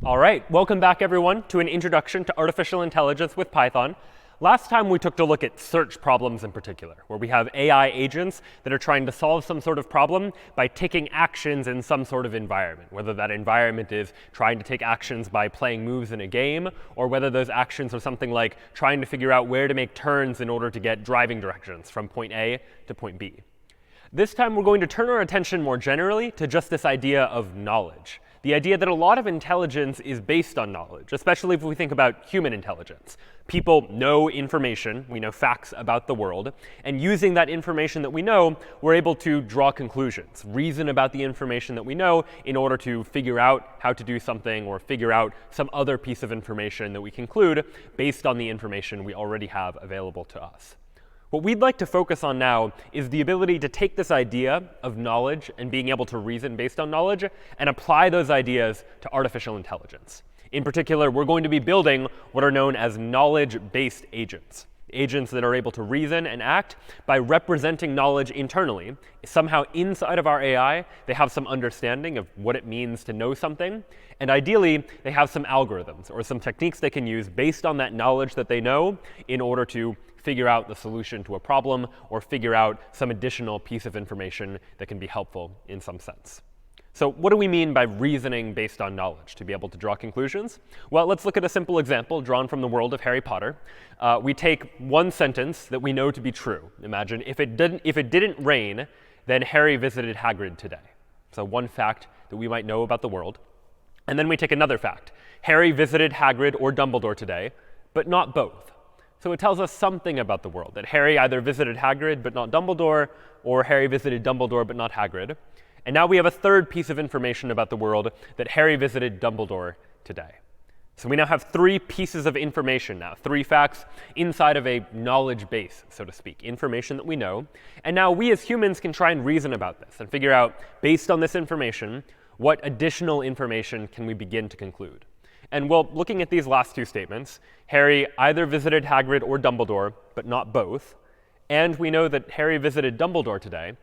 All right, welcome back everyone to an introduction to artificial intelligence with Python. Last time we took a look at search problems in particular, where we have AI agents that are trying to solve some sort of problem by taking actions in some sort of environment, whether that environment is trying to take actions by playing moves in a game, or whether those actions are something like trying to figure out where to make turns in order to get driving directions from point A to point B. This time we're going to turn our attention more generally to just this idea of knowledge. The idea that a lot of intelligence is based on knowledge, especially if we think about human intelligence. People know information, we know facts about the world, and using that information that we know, we're able to draw conclusions, reason about the information that we know in order to figure out how to do something or figure out some other piece of information that we conclude based on the information we already have available to us. What we'd like to focus on now is the ability to take this idea of knowledge and being able to reason based on knowledge and apply those ideas to artificial intelligence. In particular, we're going to be building what are known as knowledge-based agents. Agents that are able to reason and act by representing knowledge internally. Somehow inside of our AI, they have some understanding of what it means to know something. And ideally, they have some algorithms or some techniques they can use based on that knowledge that they know in order to figure out the solution to a problem or figure out some additional piece of information that can be helpful in some sense. So what do we mean by reasoning based on knowledge to be able to draw conclusions? Well, let's look at a simple example drawn from the world of Harry Potter. We take one sentence that we know to be true. Imagine if it didn't rain, then Harry visited Hagrid today. So one fact that we might know about the world. And then we take another fact. Harry visited Hagrid or Dumbledore today, but not both. So it tells us something about the world, that Harry either visited Hagrid but not Dumbledore, or Harry visited Dumbledore but not Hagrid. And now we have a third piece of information about the world, that Harry visited Dumbledore today. So we now have three pieces of information now, three facts inside of a knowledge base, so to speak, information that we know. And now we as humans can try and reason about this and figure out, based on this information, what additional information can we begin to conclude. And well, looking at these last two statements, Harry either visited Hagrid or Dumbledore, but not both, and we know that Harry visited Dumbledore today,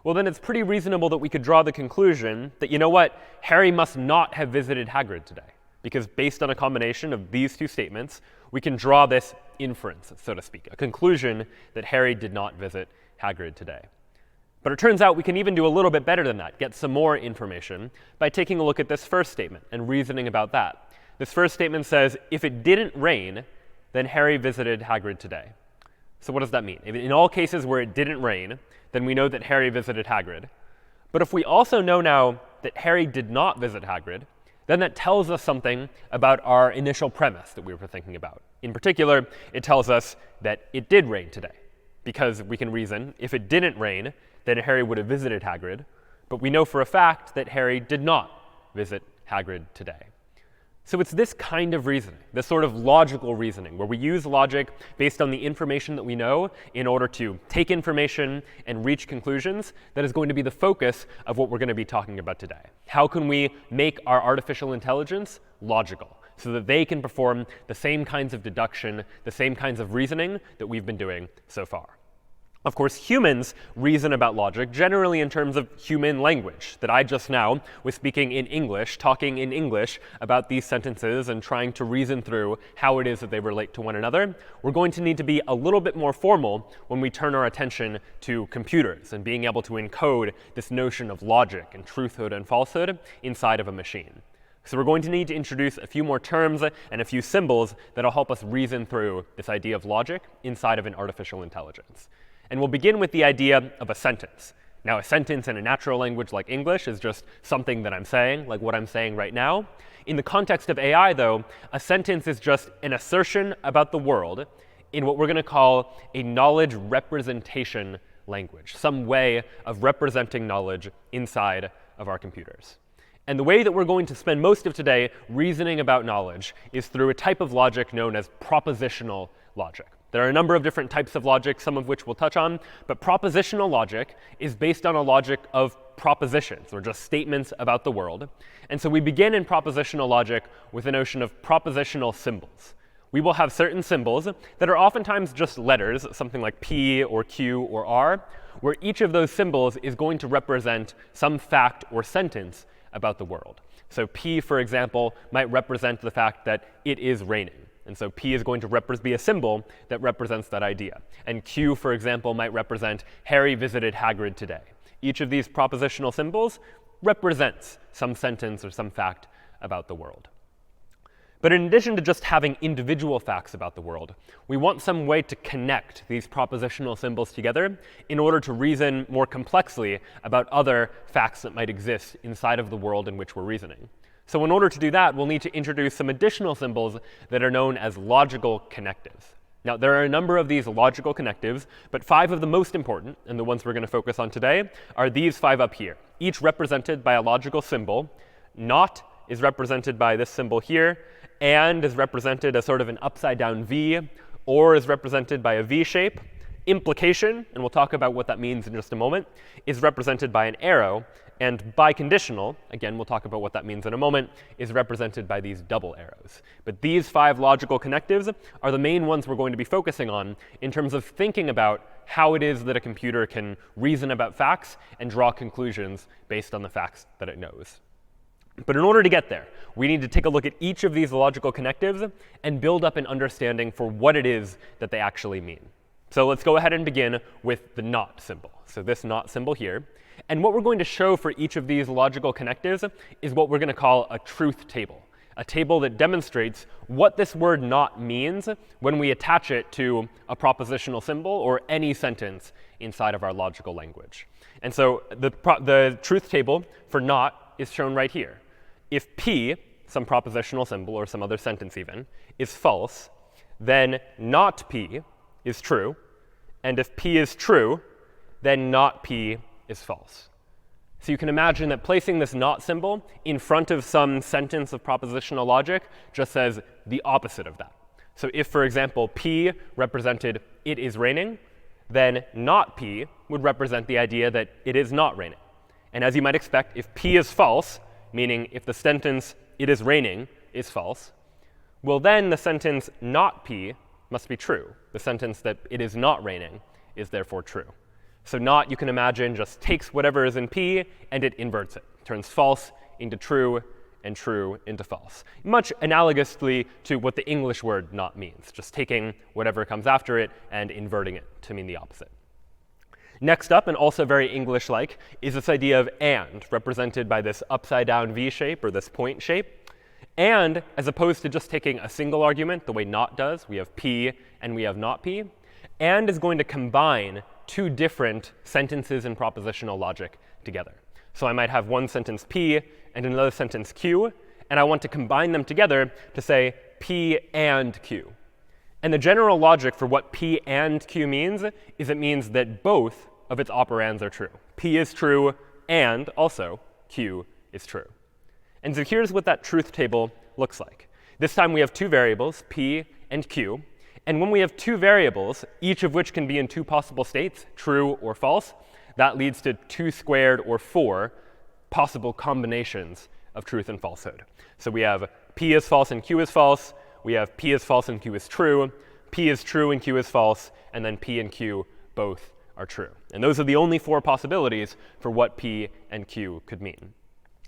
well, then it's pretty reasonable that we could draw the conclusion that, you know what, Harry must not have visited Hagrid today. Because based on a combination of these two statements, we can draw this inference, so to speak, a conclusion that Harry did not visit Hagrid today. But it turns out we can even do a little bit better than that, get some more information by taking a look at this first statement and reasoning about that. This first statement says, if it didn't rain, then Harry visited Hagrid today. So what does that mean? In all cases where it didn't rain, then we know that Harry visited Hagrid. But if we also know now that Harry did not visit Hagrid, then that tells us something about our initial premise that we were thinking about. In particular, it tells us that it did rain today, because we can reason, if it didn't rain, then Harry would have visited Hagrid. But we know for a fact that Harry did not visit Hagrid today. So it's this kind of reasoning, this sort of logical reasoning, where we use logic based on the information that we know in order to take information and reach conclusions, that is going to be the focus of what we're going to be talking about today. How can we make our artificial intelligence logical so that they can perform the same kinds of deduction, the same kinds of reasoning that we've been doing so far? Of course, humans reason about logic generally in terms of human language, that I just now was speaking in English, talking in English about these sentences and trying to reason through how it is that they relate to one another. We're going to need to be a little bit more formal when we turn our attention to computers and being able to encode this notion of logic and truthhood and falsehood inside of a machine. So we're going to need to introduce a few more terms and a few symbols that will help us reason through this idea of logic inside of an artificial intelligence. And we'll begin with the idea of a sentence. Now, a sentence in a natural language like English is just something that I'm saying, like what I'm saying right now. In the context of AI, though, a sentence is just an assertion about the world in what we're going to call a knowledge representation language, some way of representing knowledge inside of our computers. And the way that we're going to spend most of today reasoning about knowledge is through a type of logic known as propositional logic. There are a number of different types of logic, some of which we'll touch on, but propositional logic is based on a logic of propositions, or just statements about the world. And so we begin in propositional logic with the notion of propositional symbols. We will have certain symbols that are oftentimes just letters, something like P or Q or R, where each of those symbols is going to represent some fact or sentence about the world. So P, for example, might represent the fact that it is raining. And so P is going to be a symbol that represents that idea. And Q, for example, might represent Harry visited Hagrid today. Each of these propositional symbols represents some sentence or some fact about the world. But in addition to just having individual facts about the world, we want some way to connect these propositional symbols together in order to reason more complexly about other facts that might exist inside of the world in which we're reasoning. So in order to do that, we'll need to introduce some additional symbols that are known as logical connectives. Now, there are a number of these logical connectives, but 5 of the most important, and the ones we're going to focus on today, are these 5 up here, each represented by a logical symbol. Not is represented by this symbol here, and is represented as sort of an upside-down V, or is represented by a V shape. Implication, and we'll talk about what that means in just a moment, is represented by an arrow. And biconditional, again, we'll talk about what that means in a moment, is represented by these double arrows. But these 5 logical connectives are the main ones we're going to be focusing on in terms of thinking about how it is that a computer can reason about facts and draw conclusions based on the facts that it knows. But in order to get there, we need to take a look at each of these logical connectives and build up an understanding for what it is that they actually mean. So let's go ahead and begin with the not symbol. So this not symbol here. And what we're going to show for each of these logical connectives is what we're going to call a truth table, a table that demonstrates what this word not means when we attach it to a propositional symbol or any sentence inside of our logical language. And so the truth table for not is shown right here. If P, some propositional symbol or some other sentence even, is false, then not P is true. And if P is true, then not P is false. So you can imagine that placing this not symbol in front of some sentence of propositional logic just says the opposite of that. So if, for example, P represented it is raining, then not P would represent the idea that it is not raining. And as you might expect, if P is false, meaning if the sentence it is raining is false, well, then the sentence not P must be true. The sentence that it is not raining is therefore true. So not, you can imagine, just takes whatever is in P and it inverts it, turns false into true and true into false. Much analogously to what the English word not means, just taking whatever comes after it and inverting it to mean the opposite. Next up, and also very English-like, is this idea of and, represented by this upside-down V shape or this point shape. And, as opposed to just taking a single argument, the way not does, we have P and we have not P, and is going to combine 2 different sentences in propositional logic together. So I might have one sentence P and another sentence Q, and I want to combine them together to say P and Q. And the general logic for what P and Q means is it means that both of its operands are true. P is true, and also Q is true. And so here's what that truth table looks like. This time we have 2 variables, P and Q. And when we have 2 variables, each of which can be in 2 possible states, true or false, that leads to 2 squared or 4 possible combinations of truth and falsehood. So we have P is false and Q is false. We have P is false and Q is true. P is true and Q is false. And then P and Q both are true. And those are the only 4 possibilities for what P and Q could mean.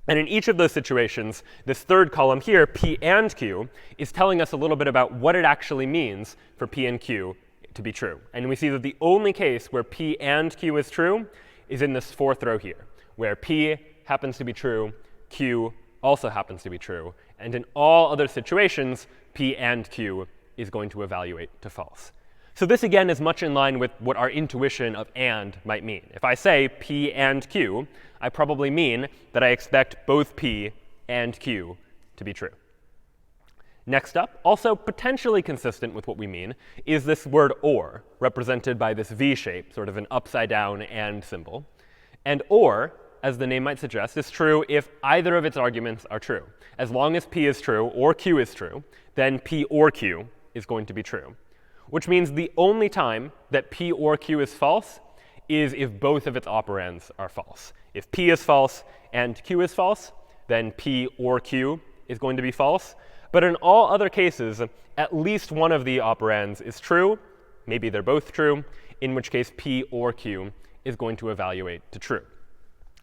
And in each of those situations, this third column here, P and Q, is telling us a little bit about what it actually means for P and Q to be true. And we see that the only case where P and Q is true is in this 4th row here, where P happens to be true, Q also happens to be true. And in all other situations, P and Q is going to evaluate to false. So this, again, is much in line with what our intuition of and might mean. If I say P and Q, I probably mean that I expect both P and Q to be true. Next up, also potentially consistent with what we mean, is this word or, represented by this V shape, sort of an upside-down and symbol. And or, as the name might suggest, is true if either of its arguments are true. As long as P is true or Q is true, then P or Q is going to be true. Which means the only time that P or Q is false is if both of its operands are false. If P is false and Q is false, then P or Q is going to be false. But in all other cases, at least one of the operands is true. Maybe they're both true, in which case P or Q is going to evaluate to true.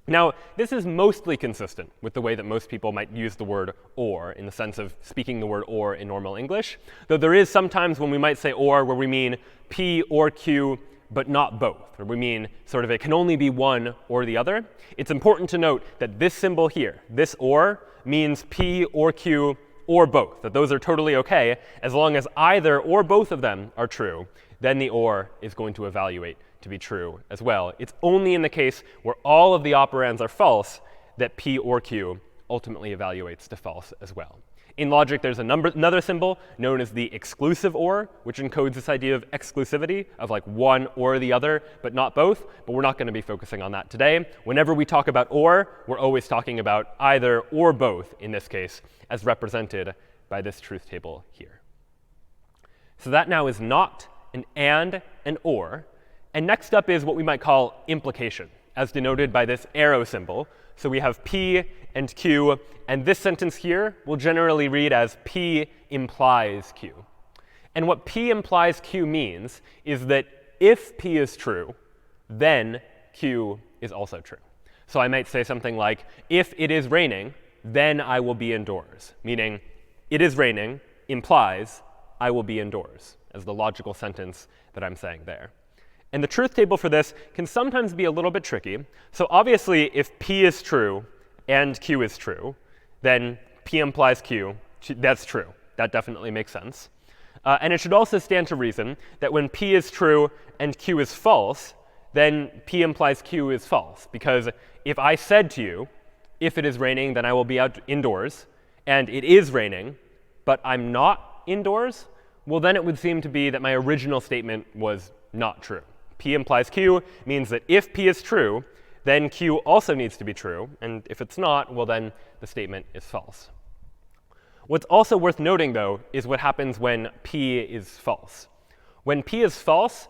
Now, this is mostly consistent with the way that most people might use the word or in the sense of speaking the word or in normal English, though there is sometimes when we might say or where we mean P or Q, but not both, or we mean sort of it can only be one or the other. It's important to note that this symbol here, this or, means P or Q or both, that those are totally OK. As long as either or both of them are true, then the or is going to evaluate to be true as well. It's only in the case where all of the operands are false that P or Q ultimately evaluates to false as well. In logic, there's another symbol known as the exclusive or, which encodes this idea of exclusivity, of like one or the other, but not both. But we're not going to be focusing on that today. Whenever we talk about or, we're always talking about either or both, in this case, as represented by this truth table here. So that now is not an and, an or. And next up is what we might call implication, as denoted by this arrow symbol. So we have P and Q, and this sentence here will generally read as P implies Q. And what P implies Q means is that if P is true, then Q is also true. So I might say something like, if it is raining, then I will be indoors, meaning it is raining implies I will be indoors, as the logical sentence that I'm saying there. And the truth table for this can sometimes be a little bit tricky. So obviously, if P is true and Q is true, then P implies Q. That's true. That definitely makes sense. And it should also stand to reason that when P is true and Q is false, then P implies Q is false. Because if I said to you, if it is raining, then I will be indoors, and it is raining, but I'm not indoors, well, then it would seem to be that my original statement was not true. P implies Q means that if P is true, then Q also needs to be true. And if it's not, well, then the statement is false. What's also worth noting, though, is what happens when P is false. When P is false,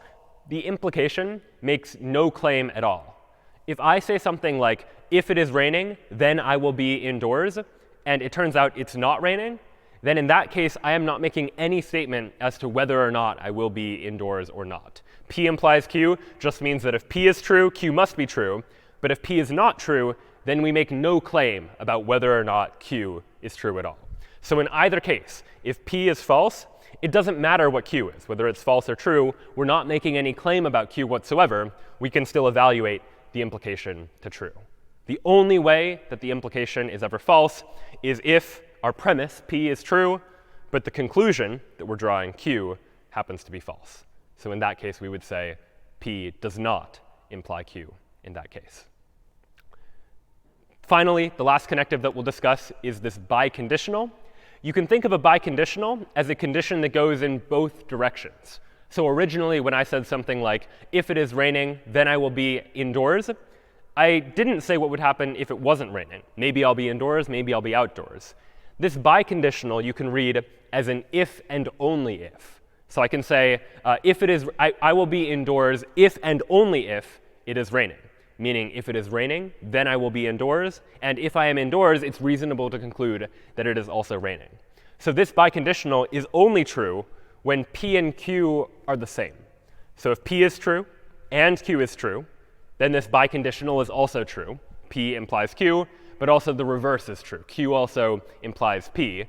the implication makes no claim at all. If I say something like, if it is raining, then I will be indoors, and it turns out it's not raining, then in that case, I am not making any statement as to whether or not I will be indoors or not. P implies Q just means that if P is true, Q must be true. But if P is not true, then we make no claim about whether or not Q is true at all. So in either case, if P is false, it doesn't matter what Q is. Whether it's false or true, we're not making any claim about Q whatsoever. We can still evaluate the implication to true. The only way that the implication is ever false is if our premise, P, is true, but the conclusion that we're drawing, Q, happens to be false. So in that case, we would say P does not imply Q in that case. Finally, the last connective that we'll discuss is this biconditional. You can think of a biconditional as a condition that goes in both directions. So originally, when I said something like, if it is raining, then I will be indoors, I didn't say what would happen if it wasn't raining. Maybe I'll be indoors, maybe I'll be outdoors. This biconditional you can read as an if and only if. So I can say, I will be indoors if and only if it is raining. Meaning, if it is raining, then I will be indoors. And if I am indoors, it's reasonable to conclude that it is also raining. So this biconditional is only true when P and Q are the same. So if P is true and Q is true, then this biconditional is also true. P implies Q, but also the reverse is true. Q also implies P.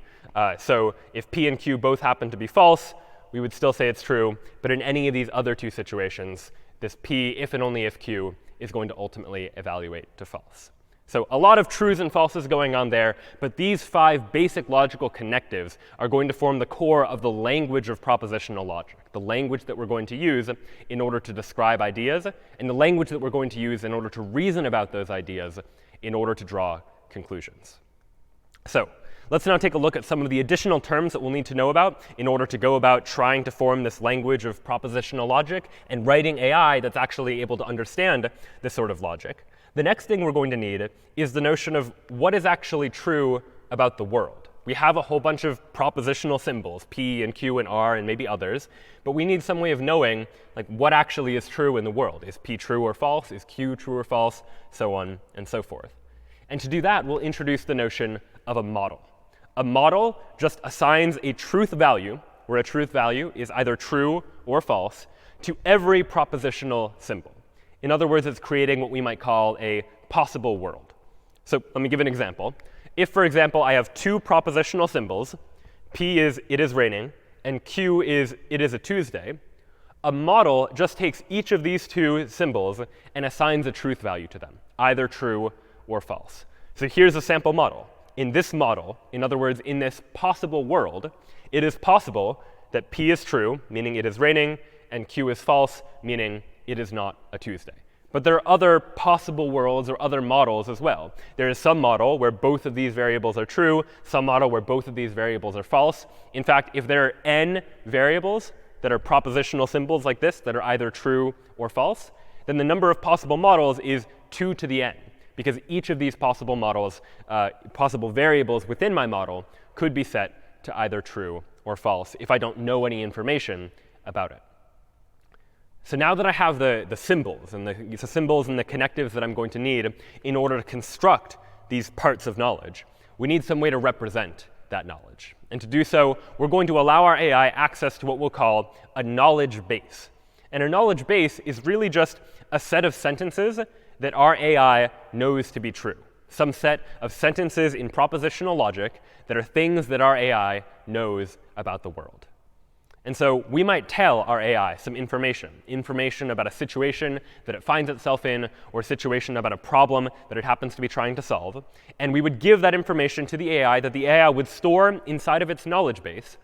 So if P and Q both happen to be false, we would still say it's true. But in any of these other two situations, this P, if and only if Q, is going to ultimately evaluate to false. So a lot of trues and falses going on there, but these 5 basic logical connectives are going to form the core of the language of propositional logic, the language that we're going to use in order to describe ideas, and the language that we're going to use in order to reason about those ideas in order to draw conclusions. So let's now take a look at some of the additional terms that we'll need to know about in order to go about trying to form this language of propositional logic and writing AI that's actually able to understand this sort of logic. The next thing we're going to need is the notion of what is actually true about the world. We have a whole bunch of propositional symbols, P and Q and R and maybe others, but we need some way of knowing like what actually is true in the world. Is P true or false? Is Q true or false? So on and so forth. And to do that, we'll introduce the notion of a model. A model just assigns a truth value, where a truth value is either true or false, to every propositional symbol. In other words, it's creating what we might call a possible world. So let me give an example. If, for example, I have two propositional symbols, P is it is raining, and Q is it is a Tuesday, a model just takes each of these two symbols and assigns a truth value to them, either true or false. So here's a sample model. In this model, in other words, in this possible world, it is possible that P is true, meaning it is raining, and Q is false, meaning it is not a Tuesday. But there are other possible worlds or other models as well. There is some model where both of these variables are true, some model where both of these variables are false. In fact, if there are n variables that are propositional symbols like this that are either true or false, then the number of possible models is 2 to the n, because each of these possible models, possible variables within my model could be set to either true or false if I don't know any information about it. So now that I have the symbols and the connectives that I'm going to need in order to construct these parts of knowledge, we need some way to represent that knowledge. And to do so, we're going to allow our AI access to what we'll call a knowledge base. And a knowledge base is really just a set of sentences that our AI knows to be true. Some set of sentences in propositional logic that are things that our AI knows about the world. And so we might tell our AI some information about a situation that it finds itself in, or a situation about a problem that it happens to be trying to solve. And we would give that information to the AI that the AI would store inside of its knowledge base.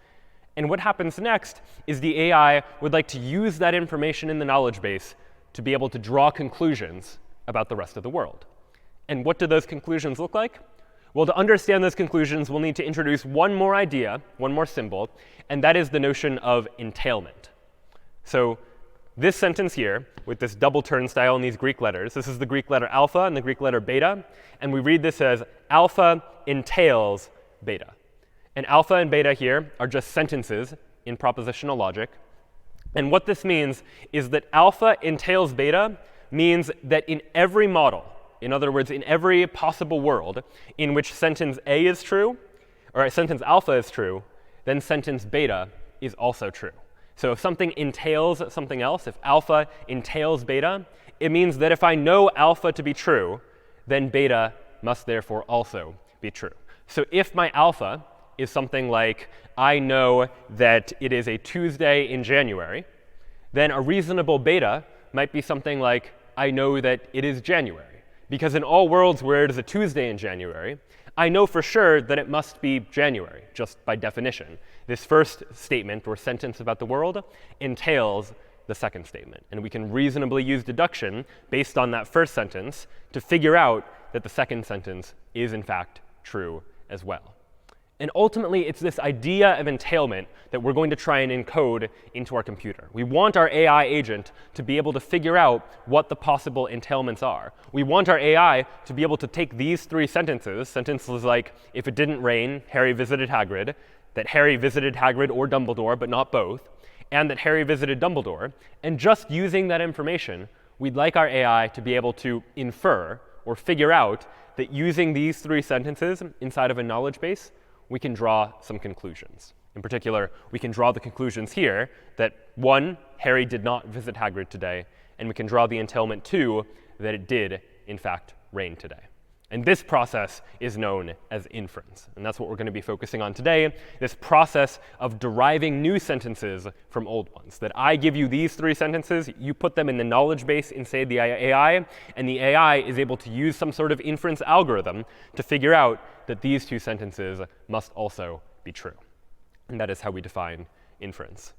And what happens next is the AI would like to use that information in the knowledge base to be able to draw conclusions about the rest of the world. And what do those conclusions look like? Well, to understand those conclusions, we'll need to introduce one more idea, one more symbol, and that is the notion of entailment. So this sentence here, with this double turnstile and these Greek letters, this is the Greek letter alpha and the Greek letter beta, and we read this as alpha entails beta. And alpha and beta here are just sentences in propositional logic. And what this means is that alpha entails beta means that in every model, in other words, in every possible world in which sentence A is true, or sentence alpha is true, then sentence beta is also true. So if something entails something else, if alpha entails beta, it means that if I know alpha to be true, then beta must therefore also be true. So if my alpha is something like, I know that it is a Tuesday in January, then a reasonable beta might be something like, I know that it is January. Because in all worlds where it is a Tuesday in January, I know for sure that it must be January, just by definition. This first statement or sentence about the world entails the second statement. And we can reasonably use deduction based on that first sentence to figure out that the second sentence is in fact true as well. And ultimately, it's this idea of entailment that we're going to try and encode into our computer. We want our AI agent to be able to figure out what the possible entailments are. We want our AI to be able to take these three sentences like, if it didn't rain, Harry visited Hagrid, that Harry visited Hagrid or Dumbledore, but not both, and that Harry visited Dumbledore, and just using that information, we'd like our AI to be able to infer or figure out that using these three sentences inside of a knowledge base, we can draw some conclusions. In particular, we can draw the conclusions here that 1, Harry did not visit Hagrid today, and we can draw the entailment 2, that it did, in fact, rain today. And this process is known as inference. And that's what we're going to be focusing on today, this process of deriving new sentences from old ones. That I give you these three sentences, you put them in the knowledge base inside the AI, and the AI is able to use some sort of inference algorithm to figure out that these two sentences must also be true. And that is how we define inference.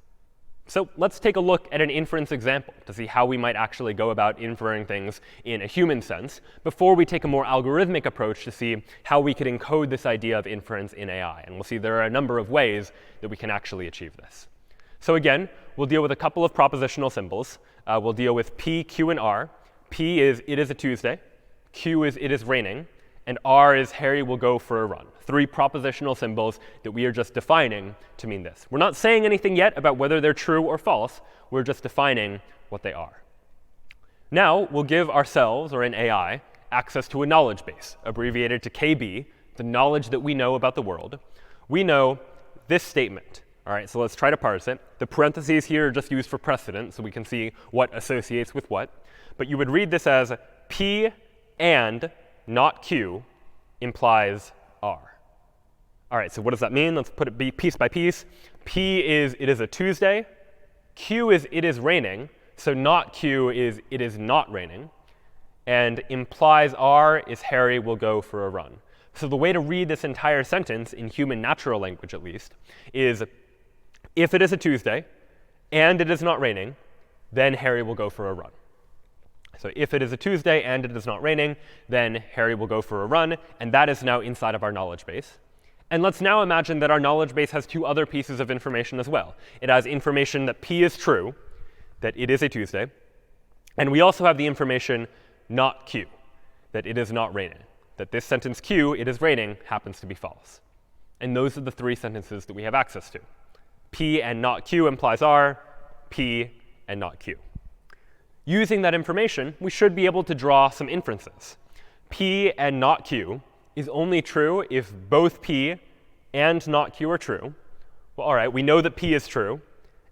So let's take a look at an inference example to see how we might actually go about inferring things in a human sense before we take a more algorithmic approach to see how we could encode this idea of inference in AI. And we'll see there are a number of ways that we can actually achieve this. So again, we'll deal with a couple of propositional symbols. We'll deal with P, Q, and R. P is it is a Tuesday. Q is it is raining. And R is Harry will go for a run. 3 propositional symbols that we are just defining to mean this. We're not saying anything yet about whether they're true or false. We're just defining what they are. Now, we'll give ourselves, or an AI, access to a knowledge base, abbreviated to KB, the knowledge that we know about the world. We know this statement. All right, so let's try to parse it. The parentheses here are just used for precedent, so we can see what associates with what. But you would read this as P and not Q implies R. All right, so what does that mean? Let's put it piece by piece. P is it is a Tuesday. Q is it is raining. So not Q is it is not raining. And implies R is Harry will go for a run. So the way to read this entire sentence, in human natural language at least, is if it is a Tuesday and it is not raining, then Harry will go for a run. So if it is a Tuesday and it is not raining, then Harry will go for a run. And that is now inside of our knowledge base. And let's now imagine that our knowledge base has two other pieces of information as well. It has information that P is true, that it is a Tuesday. And we also have the information not Q, that it is not raining, that this sentence Q, it is raining, happens to be false. And those are the three sentences that we have access to. P and not Q implies R, P and not Q. Using that information, we should be able to draw some inferences. P and not Q is only true if both P and not Q are true. Well, all right, we know that P is true,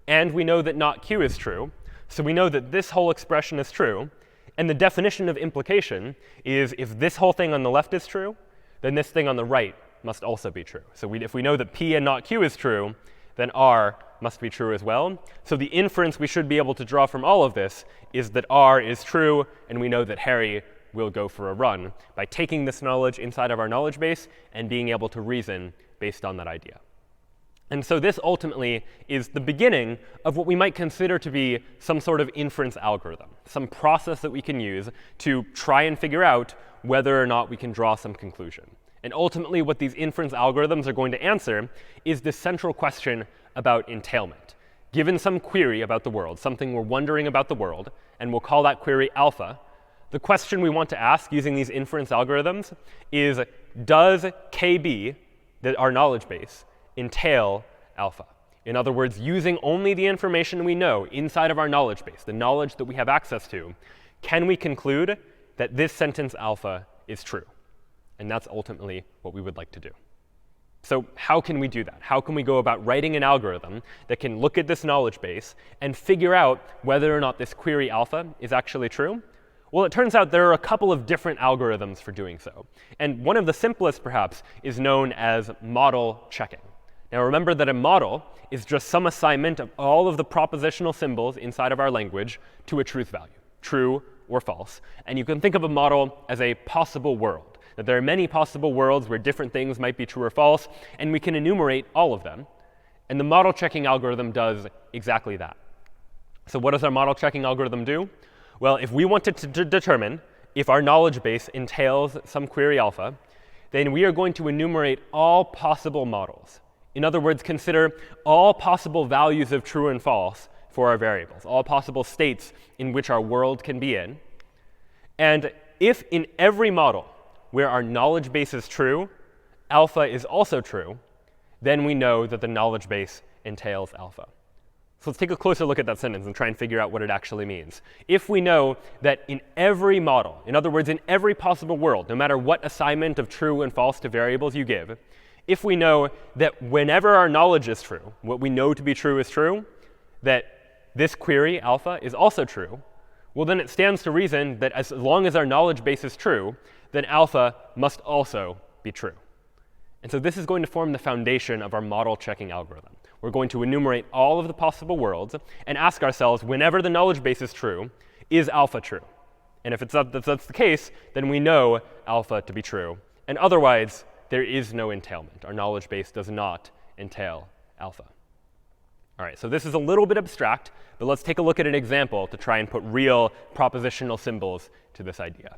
and we know that not Q is true. So we know that this whole expression is true. And the definition of implication is if this whole thing on the left is true, then this thing on the right must also be true. So if we know that P and not Q is true, then R must be true as well. So the inference we should be able to draw from all of this is that R is true, and we know that Harry will go for a run by taking this knowledge inside of our knowledge base and being able to reason based on that idea. And so this ultimately is the beginning of what we might consider to be some sort of inference algorithm, some process that we can use to try and figure out whether or not we can draw some conclusion. And ultimately, what these inference algorithms are going to answer is this central question about entailment. Given some query about the world, something we're wondering about the world, and we'll call that query alpha, the question we want to ask using these inference algorithms is, does KB, our knowledge base, entail alpha? In other words, using only the information we know inside of our knowledge base, the knowledge that we have access to, can we conclude that this sentence alpha is true? And that's ultimately what we would like to do. So how can we do that? How can we go about writing an algorithm that can look at this knowledge base and figure out whether or not this query alpha is actually true? Well, it turns out there are a couple of different algorithms for doing so. And one of the simplest, perhaps, is known as model checking. Now, remember that a model is just some assignment of all of the propositional symbols inside of our language to a truth value, true or false. And you can think of a model as a possible world, that there are many possible worlds where different things might be true or false, and we can enumerate all of them. And the model checking algorithm does exactly that. So what does our model checking algorithm do? Well, if we wanted to determine if our knowledge base entails some query alpha, then we are going to enumerate all possible models. In other words, consider all possible values of true and false for our variables, all possible states in which our world can be in. And if in every model where our knowledge base is true, alpha is also true, then we know that the knowledge base entails alpha. So let's take a closer look at that sentence and try and figure out what it actually means. If we know that in every model, in other words, in every possible world, no matter what assignment of true and false to variables you give, if we know that whenever our knowledge is true, what we know to be true is true, that this query, alpha, is also true, well, then it stands to reason that as long as our knowledge base is true, then alpha must also be true. And so this is going to form the foundation of our model checking algorithm. We're going to enumerate all of the possible worlds and ask ourselves, whenever the knowledge base is true, is alpha true? And if that's the case, then we know alpha to be true. And otherwise, there is no entailment. Our knowledge base does not entail alpha. All right, so this is a little bit abstract, but let's take a look at an example to try and put real propositional symbols to this idea.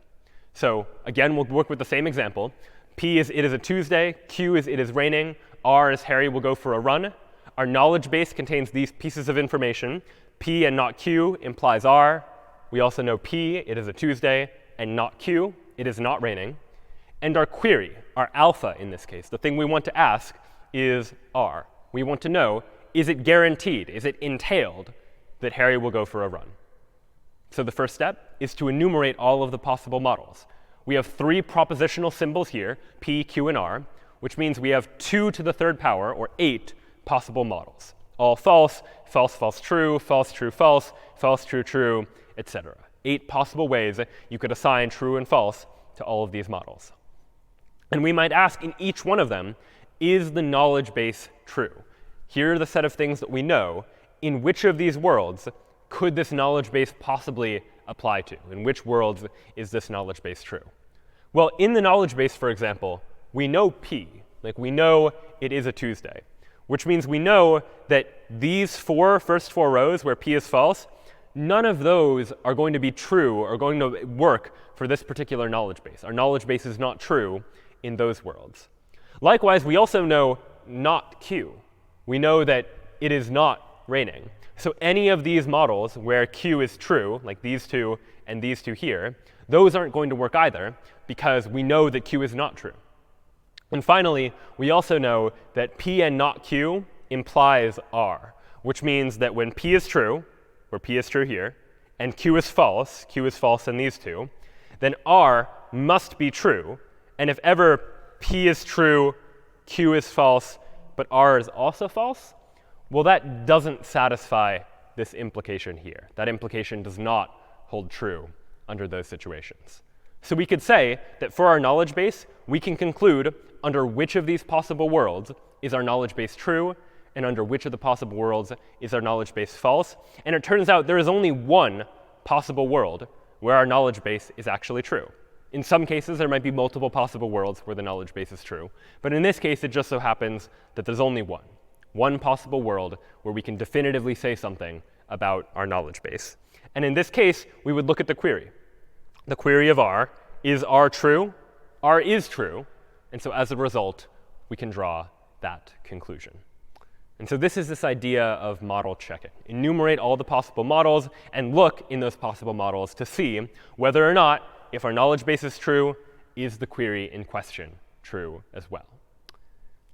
So again, we'll work with the same example. P is it is a Tuesday. Q is it is raining. R is Harry will go for a run. Our knowledge base contains these pieces of information. P and not Q implies R. We also know P, it is a Tuesday, and not Q, it is not raining. And our query, our alpha in this case, the thing we want to ask is R. We want to know, is it guaranteed, is it entailed that Harry will go for a run? So the first step is to enumerate all of the possible models. We have 3 propositional symbols here, P, Q, and R, which means we have 2 to the 3rd power, or 8 possible models. All false, false, false, true, false, true, false, false, true, true, etc. 8 possible ways that you could assign true and false to all of these models. And we might ask in each one of them, is the knowledge base true? Here are the set of things that we know. In which of these worlds could this knowledge base possibly apply to? In which worlds is this knowledge base true? Well, in the knowledge base, for example, we know P. Like, we know it is a Tuesday, which means we know that these first four rows where P is false, none of those are going to be true or going to work for this particular knowledge base. Our knowledge base is not true in those worlds. Likewise, we also know not Q. We know that it is not raining. So any of these models where Q is true, like these two and these two here, those aren't going to work either because we know that Q is not true. And finally, we also know that P and not Q implies R, which means that when P is true, where P is true here, and Q is false in these two, then R must be true. And if ever P is true, Q is false, but R is also false, well, that doesn't satisfy this implication here. That implication does not hold true under those situations. So we could say that for our knowledge base, we can conclude under which of these possible worlds is our knowledge base true, and under which of the possible worlds is our knowledge base false. And it turns out there is only one possible world where our knowledge base is actually true. In some cases, there might be multiple possible worlds where the knowledge base is true. But in this case, it just so happens that there's only one possible world where we can definitively say something about our knowledge base. And in this case, we would look at the query. The query of R, is R true? R is true. And so as a result, we can draw that conclusion. And so this is this idea of model checking. Enumerate all the possible models and look in those possible models to see whether or not, if our knowledge base is true, is the query in question true as well.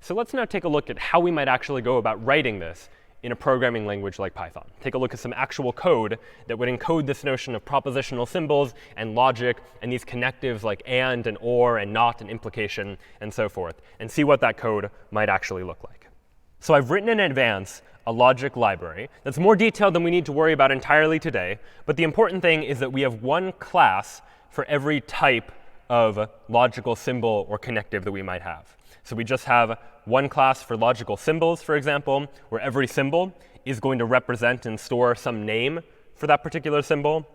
So let's now take a look at how we might actually go about writing this in a programming language like Python. Take a look at some actual code that would encode this notion of propositional symbols and logic and these connectives like and or and not and implication and so forth, and see what that code might actually look like. So I've written in advance a logic library that's more detailed than we need to worry about entirely today. But the important thing is that we have one class for every type of logical symbol or connective that we might have. So we just have one class for logical symbols, for example, where every symbol is going to represent and store some name for that particular symbol.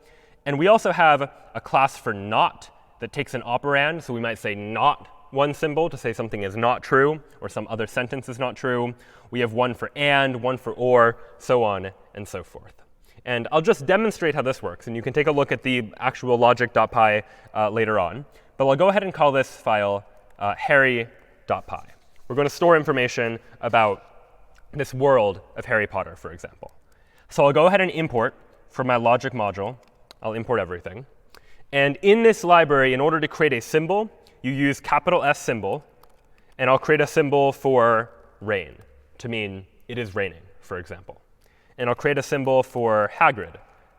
And we also have a class for not that takes an operand. So we might say not one symbol to say something is not true or some other sentence is not true. We have one for and, one for or, so on and so forth. And I'll just demonstrate how this works. And you can take a look at the actual logic.py later on. But I'll go ahead and call this file harry.py. We're going to store information about this world of Harry Potter, for example. So I'll go ahead and import from my logic module. I'll import everything. And in this library, in order to create a symbol, you use capital S symbol. And I'll create a symbol for rain to mean it is raining, for example. And I'll create a symbol for Hagrid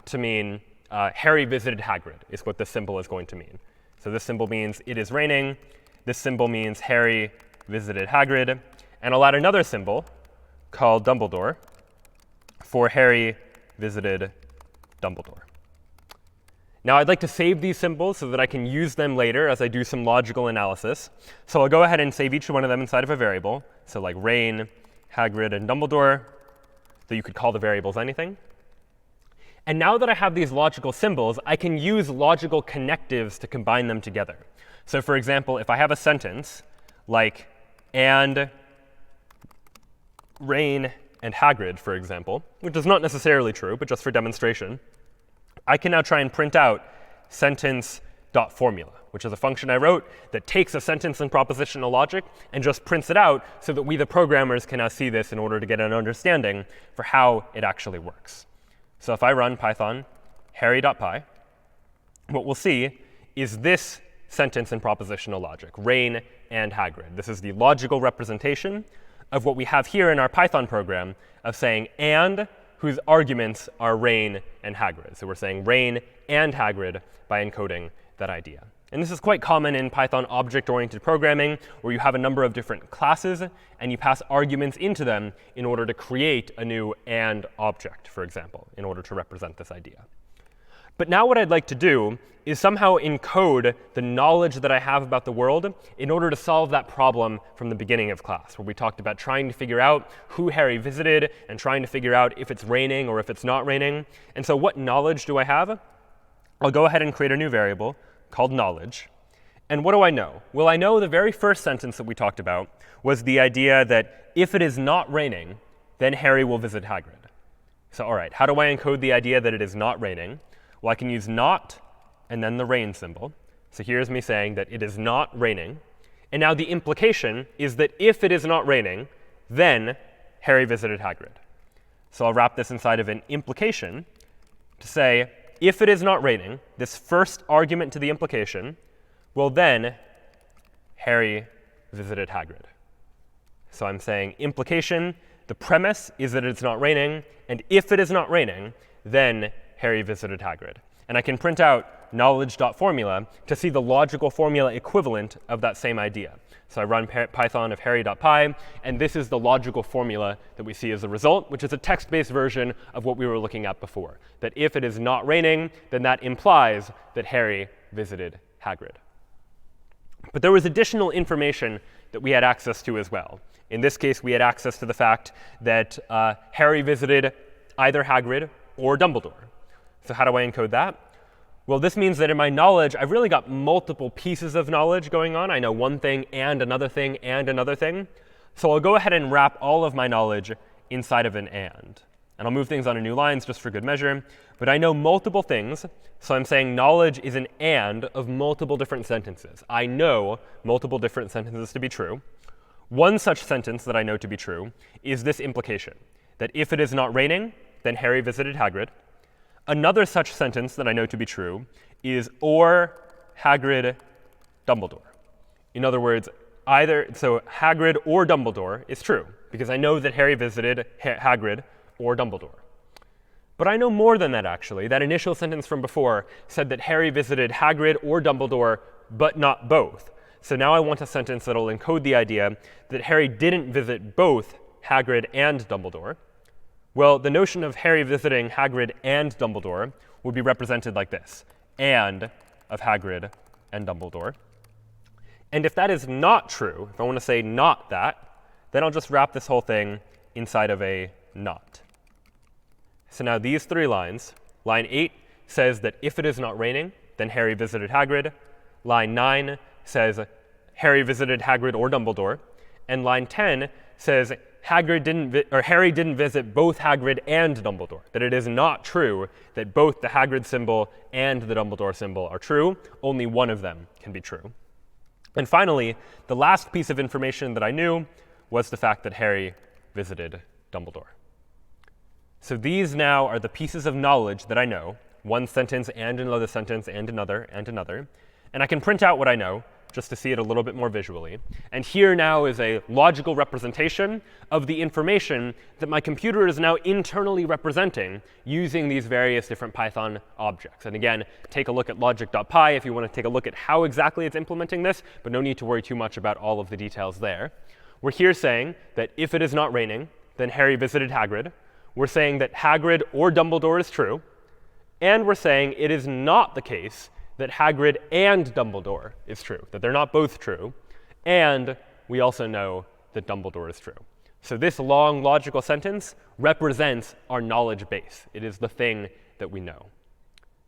to mean Harry visited Hagrid is what this symbol is going to mean. So this symbol means it is raining. This symbol means Harry visited Hagrid. And I'll add another symbol called Dumbledore for Harry visited Dumbledore. Now I'd like to save these symbols so that I can use them later as I do some logical analysis. So I'll go ahead and save each one of them inside of a variable. So like rain, Hagrid, and Dumbledore. So you could call the variables anything. And now that I have these logical symbols, I can use logical connectives to combine them together. So for example, if I have a sentence like and rain and Hagrid, for example, which is not necessarily true, but just for demonstration, I can now try and print out sentence.formula, which is a function I wrote that takes a sentence in propositional logic and just prints it out so that we, the programmers, can now see this in order to get an understanding for how it actually works. So if I run Python harry.py, what we'll see is this sentence in propositional logic, rain and Hagrid. This is the logical representation of what we have here in our Python program of saying and whose arguments are rain and Hagrid. So we're saying rain and Hagrid by encoding that idea. And this is quite common in Python object-oriented programming, where you have a number of different classes, and you pass arguments into them in order to create a new and object, for example, in order to represent this idea. But now what I'd like to do is somehow encode the knowledge that I have about the world in order to solve that problem from the beginning of class, where we talked about trying to figure out who Harry visited and trying to figure out if it's raining or if it's not raining. And so what knowledge do I have? I'll go ahead and create a new variable called knowledge. And what do I know? Well, I know the very first sentence that we talked about was the idea that if it is not raining, then Harry will visit Hagrid. So all right, how do I encode the idea that it is not raining? Well, I can use not and then the rain symbol. So here's me saying that it is not raining. And now the implication is that if it is not raining, then Harry visited Hagrid. So I'll wrap this inside of an implication to say, if it is not raining, this first argument to the implication, well then Harry visited Hagrid. So I'm saying implication, the premise is that it's not raining, and if it is not raining, then Harry visited Hagrid. And I can print out knowledge.formula to see the logical formula equivalent of that same idea. So I run python of harry.py, and this is the logical formula that we see as the result, which is a text-based version of what we were looking at before. That if it is not raining, then that implies that Harry visited Hagrid. But there was additional information that we had access to as well. In this case, we had access to the fact that Harry visited either Hagrid or Dumbledore. So how do I encode that? Well, this means that in my knowledge, I've really got multiple pieces of knowledge going on. I know one thing and another thing and another thing. So I'll go ahead and wrap all of my knowledge inside of an and. And I'll move things on to new lines just for good measure. But I know multiple things, so I'm saying knowledge is an and of multiple different sentences. I know multiple different sentences to be true. One such sentence that I know to be true is this implication, that if it is not raining, then Harry visited Hagrid. Another such sentence that I know to be true is or Hagrid Dumbledore. In other words, so Hagrid or Dumbledore is true, because I know that Harry visited Hagrid or Dumbledore. But I know more than that, actually. That initial sentence from before said that Harry visited Hagrid or Dumbledore, but not both. So now I want a sentence that will encode the idea that Harry didn't visit both Hagrid and Dumbledore. Well, the notion of Harry visiting Hagrid and Dumbledore would be represented like this, and of Hagrid and Dumbledore. And if that is not true, if I want to say not that, then I'll just wrap this whole thing inside of a not. So now these three lines, line 8 says that if it is not raining, then Harry visited Hagrid. Line 9 says Harry visited Hagrid or Dumbledore. And line 10 says Harry didn't visit both Hagrid and Dumbledore, that it is not true that both the Hagrid symbol and the Dumbledore symbol are true. Only one of them can be true. And finally, the last piece of information that I knew was the fact that Harry visited Dumbledore. So these now are the pieces of knowledge that I know, one sentence and another sentence and another and another. And I can print out what I know just to see it a little bit more visually. And here now is a logical representation of the information that my computer is now internally representing using these various different Python objects. And again, take a look at logic.py if you want to take a look at how exactly it's implementing this, but no need to worry too much about all of the details there. We're here saying that if it is not raining, then Harry visited Hagrid. We're saying that Hagrid or Dumbledore is true. And we're saying it is not the case that Hagrid and Dumbledore is true, that they're not both true. And we also know that Dumbledore is true. So this long logical sentence represents our knowledge base. It is the thing that we know.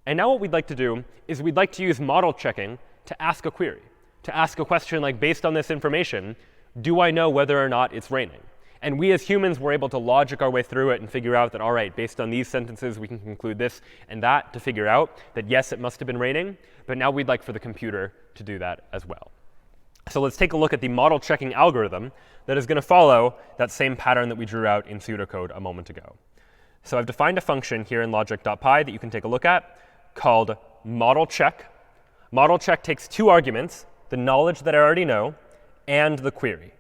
And now what we'd like to do is we'd like to use model checking to ask a query, to ask a question like, based on this information, do I know whether or not it's raining? And we as humans were able to logic our way through it and figure out that, all right, based on these sentences, we can conclude this and that to figure out that, yes, it must have been raining. But now we'd like for the computer to do that as well. So let's take a look at the model checking algorithm that is going to follow that same pattern that we drew out in pseudocode a moment ago. So I've defined a function here in logic.py that you can take a look at called model check. Model check takes two arguments, the knowledge that I already know and the query.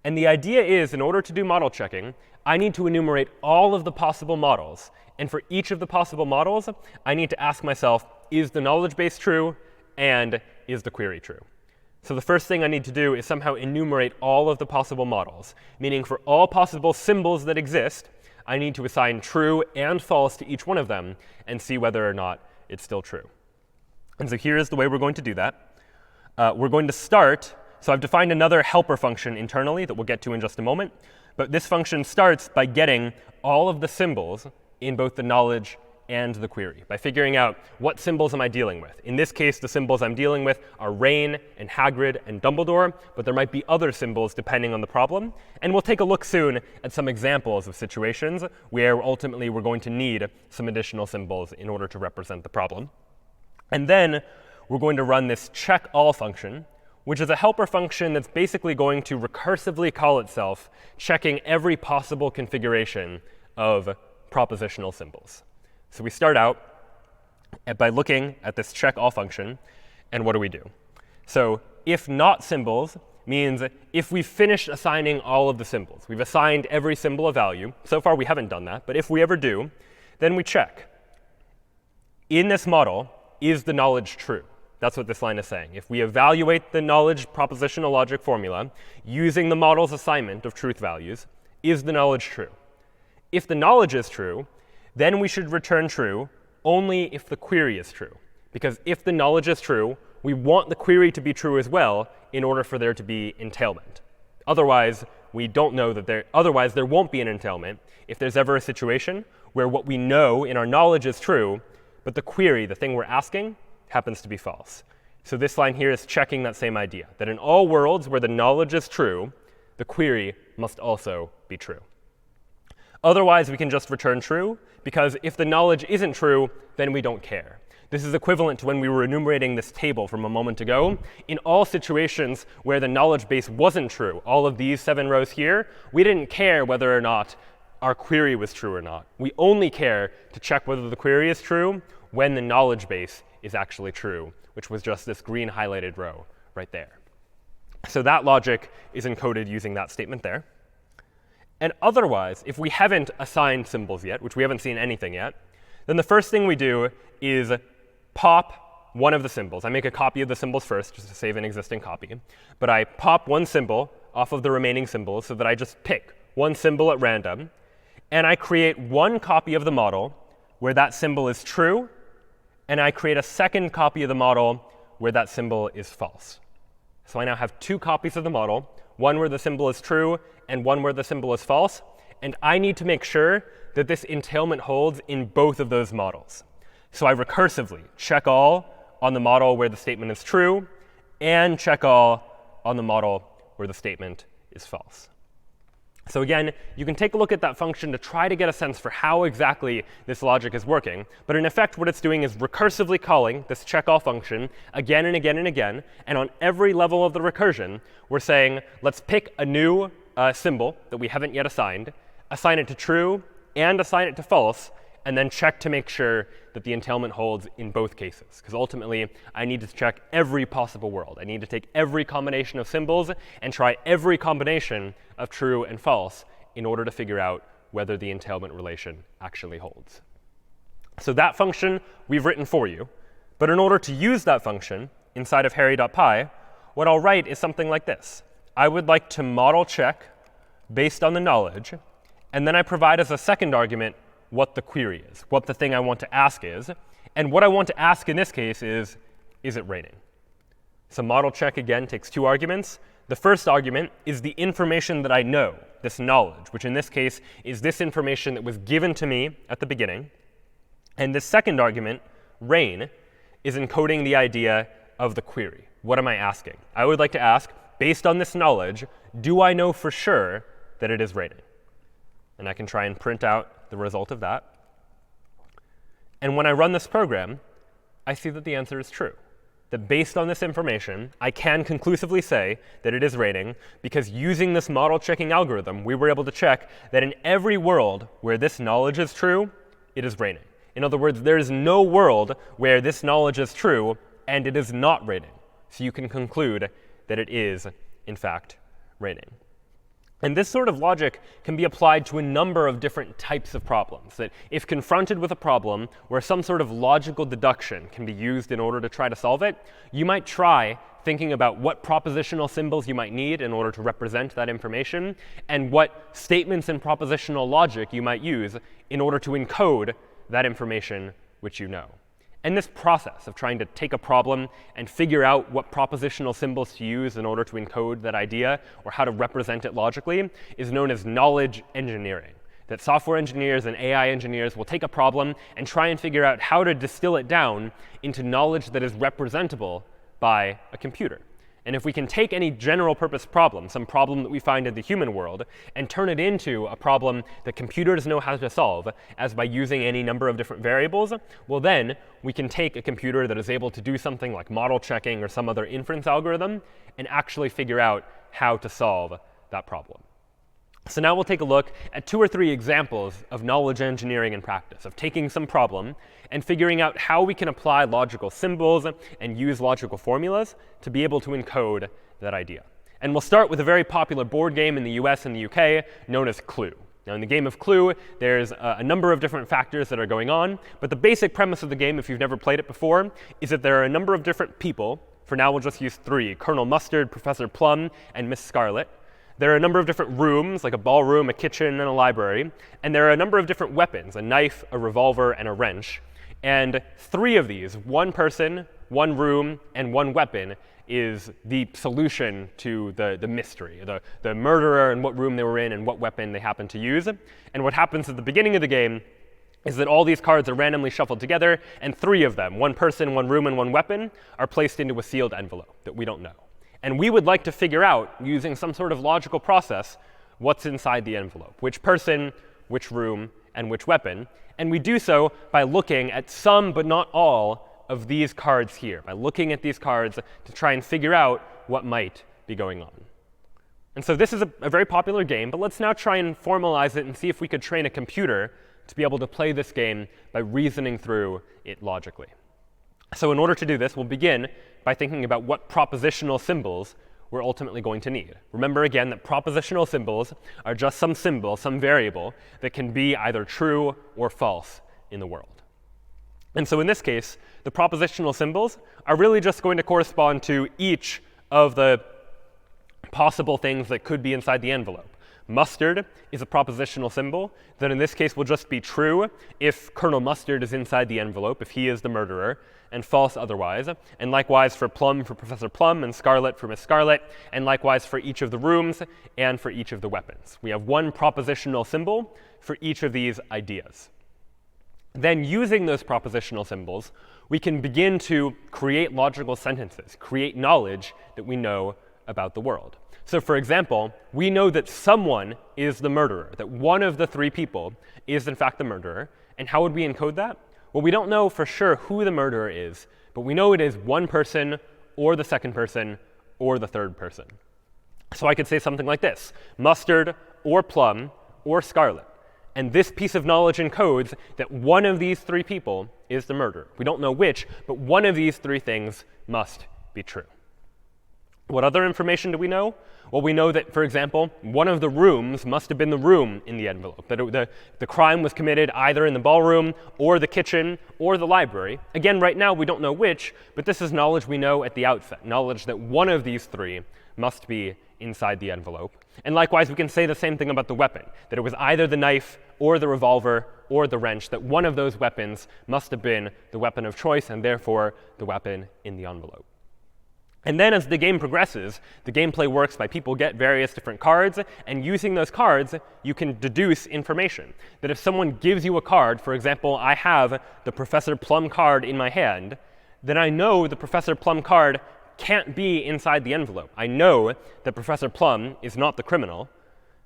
And the idea is, in order to do model checking, I need to enumerate all of the possible models. And for each of the possible models, I need to ask myself, is the knowledge base true? And is the query true? So the first thing I need to do is somehow enumerate all of the possible models, meaning for all possible symbols that exist, I need to assign true and false to each one of them and see whether or not it's still true. And so here's the way we're going to do that. We're going to start, so I've defined another helper function internally that we'll get to in just a moment. But this function starts by getting all of the symbols in both the knowledge and the query, by figuring out what symbols am I dealing with. In this case, the symbols I'm dealing with are Rain and Hagrid and Dumbledore, but there might be other symbols depending on the problem. And we'll take a look soon at some examples of situations where ultimately we're going to need some additional symbols in order to represent the problem. And then we're going to run this check all function, which is a helper function that's basically going to recursively call itself, checking every possible configuration of propositional symbols. So we start out by looking at this check all function, and what do we do? So if not symbols means if we've finished assigning all of the symbols, we've assigned every symbol a value. So far we haven't done that, but if we ever do, then we check. In this model, is the knowledge true? That's what this line is saying. If we evaluate the knowledge propositional logic formula using the model's assignment of truth values, is the knowledge true? If the knowledge is true, then we should return true only if the query is true. Because if the knowledge is true, we want the query to be true as well in order for there to be entailment. Otherwise, we don't know that there won't be an entailment if there's ever a situation where what we know in our knowledge is true, but the query, the thing we're asking, happens to be false. So this line here is checking that same idea, that in all worlds where the knowledge is true, the query must also be true. Otherwise, we can just return true, because if the knowledge isn't true, then we don't care. This is equivalent to when we were enumerating this table from a moment ago. In all situations where the knowledge base wasn't true, all of these 7 rows here, we didn't care whether or not our query was true or not. We only care to check whether the query is true when the knowledge base is actually true, which was just this green highlighted row right there. So that logic is encoded using that statement there. And otherwise, if we haven't assigned symbols yet, which we haven't seen anything yet, then the first thing we do is pop one of the symbols. I make a copy of the symbols first, just to save an existing copy. But I pop one symbol off of the remaining symbols so that I just pick one symbol at random. And I create one copy of the model where that symbol is true. And I create a second copy of the model where that symbol is false. So I now have 2 copies of the model, one where the symbol is true and one where the symbol is false. And I need to make sure that this entailment holds in both of those models. So I recursively check all on the model where the statement is true and check all on the model where the statement is false. So again, you can take a look at that function to try to get a sense for how exactly this logic is working. But in effect, what it's doing is recursively calling this check all function again and again and again. And on every level of the recursion, we're saying, let's pick a new symbol that we haven't yet assigned, assign it to true, and assign it to false, and then check to make sure that the entailment holds in both cases. Because ultimately, I need to check every possible world. I need to take every combination of symbols and try every combination of true and false in order to figure out whether the entailment relation actually holds. So that function we've written for you. But in order to use that function inside of harry.py, what I'll write is something like this. I would like to model check based on the knowledge, and then I provide as a second argument what the query is, what the thing I want to ask is. And what I want to ask in this case is it raining? So model check, again, takes 2 arguments. The first argument is the information that I know, this knowledge, which in this case is this information that was given to me at the beginning. And the second argument, rain, is encoding the idea of the query. What am I asking? I would like to ask, based on this knowledge, do I know for sure that it is raining? And I can try and print out the result of that. And when I run this program, I see that the answer is true. That based on this information, I can conclusively say that it is raining, because using this model checking algorithm, we were able to check that in every world where this knowledge is true, it is raining. In other words, there is no world where this knowledge is true and it is not raining. So you can conclude that it is, in fact, raining. And this sort of logic can be applied to a number of different types of problems. That if confronted with a problem where some sort of logical deduction can be used in order to try to solve it, you might try thinking about what propositional symbols you might need in order to represent that information, and what statements in propositional logic you might use in order to encode that information which you know. And this process of trying to take a problem and figure out what propositional symbols to use in order to encode that idea or how to represent it logically is known as knowledge engineering. That software engineers and AI engineers will take a problem and try and figure out how to distill it down into knowledge that is representable by a computer. And if we can take any general purpose problem, some problem that we find in the human world, and turn it into a problem that computers know how to solve, as by using any number of different variables, well then we can take a computer that is able to do something like model checking or some other inference algorithm and actually figure out how to solve that problem. So now we'll take a look at 2 or 3 examples of knowledge engineering in practice, of taking some problem and figuring out how we can apply logical symbols and use logical formulas to be able to encode that idea. And we'll start with a very popular board game in the US and the UK known as Clue. Now, in the game of Clue, there's a number of different factors that are going on. But the basic premise of the game, if you've never played it before, is that there are a number of different people. For now, we'll just use 3, Colonel Mustard, Professor Plum, and Miss Scarlet. There are a number of different rooms, like a ballroom, a kitchen, and a library. And there are a number of different weapons, a knife, a revolver, and a wrench. And 3 of these, 1 person, 1 room, and 1 weapon, is the solution to the mystery, the murderer and what room they were in and what weapon they happened to use. And what happens at the beginning of the game is that all these cards are randomly shuffled together, and 3 of them, 1 person, 1 room, and 1 weapon, are placed into a sealed envelope that we don't know. And we would like to figure out, using some sort of logical process, what's inside the envelope, which person, which room, and which weapon. And we do so by looking at some, but not all, of these cards here, by looking at these cards to try and figure out what might be going on. And so this is a very popular game, but let's now try and formalize it and see if we could train a computer to be able to play this game by reasoning through it logically. So in order to do this, we'll begin by thinking about what propositional symbols we're ultimately going to need. Remember again that propositional symbols are just some symbol, some variable, that can be either true or false in the world. And so in this case, the propositional symbols are really just going to correspond to each of the possible things that could be inside the envelope. Mustard is a propositional symbol that in this case will just be true if Colonel Mustard is inside the envelope, if he is the murderer, and false otherwise. And likewise for Plum for Professor Plum, and Scarlet for Miss Scarlet, and likewise for each of the rooms and for each of the weapons. We have 1 propositional symbol for each of these ideas. Then using those propositional symbols, we can begin to create logical sentences, create knowledge that we know about the world. So for example, we know that someone is the murderer, that one of the 3 people is in fact the murderer. And how would we encode that? Well, we don't know for sure who the murderer is, but we know it is 1 person, or the 2nd person, or the 3rd person. So I could say something like this: Mustard, or Plum, or Scarlet. And this piece of knowledge encodes that one of these 3 people is the murderer. We don't know which, but one of these 3 things must be true. What other information do we know? Well, we know that, for example, one of the rooms must have been the room in the envelope, that the crime was committed either in the ballroom or the kitchen or the library. Again, right now, we don't know which, but this is knowledge we know at the outset, knowledge that one of these 3 must be inside the envelope. And likewise, we can say the same thing about the weapon, that it was either the knife or the revolver or the wrench, that one of those weapons must have been the weapon of choice and therefore the weapon in the envelope. And then as the game progresses, the gameplay works by people get various different cards, and using those cards, you can deduce information. That if someone gives you a card, for example, I have the Professor Plum card in my hand, then I know the Professor Plum card can't be inside the envelope. I know that Professor Plum is not the criminal,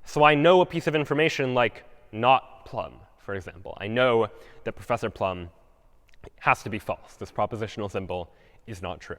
so I know a piece of information like not Plum, for example. I know that Professor Plum has to be false. This propositional symbol is not true.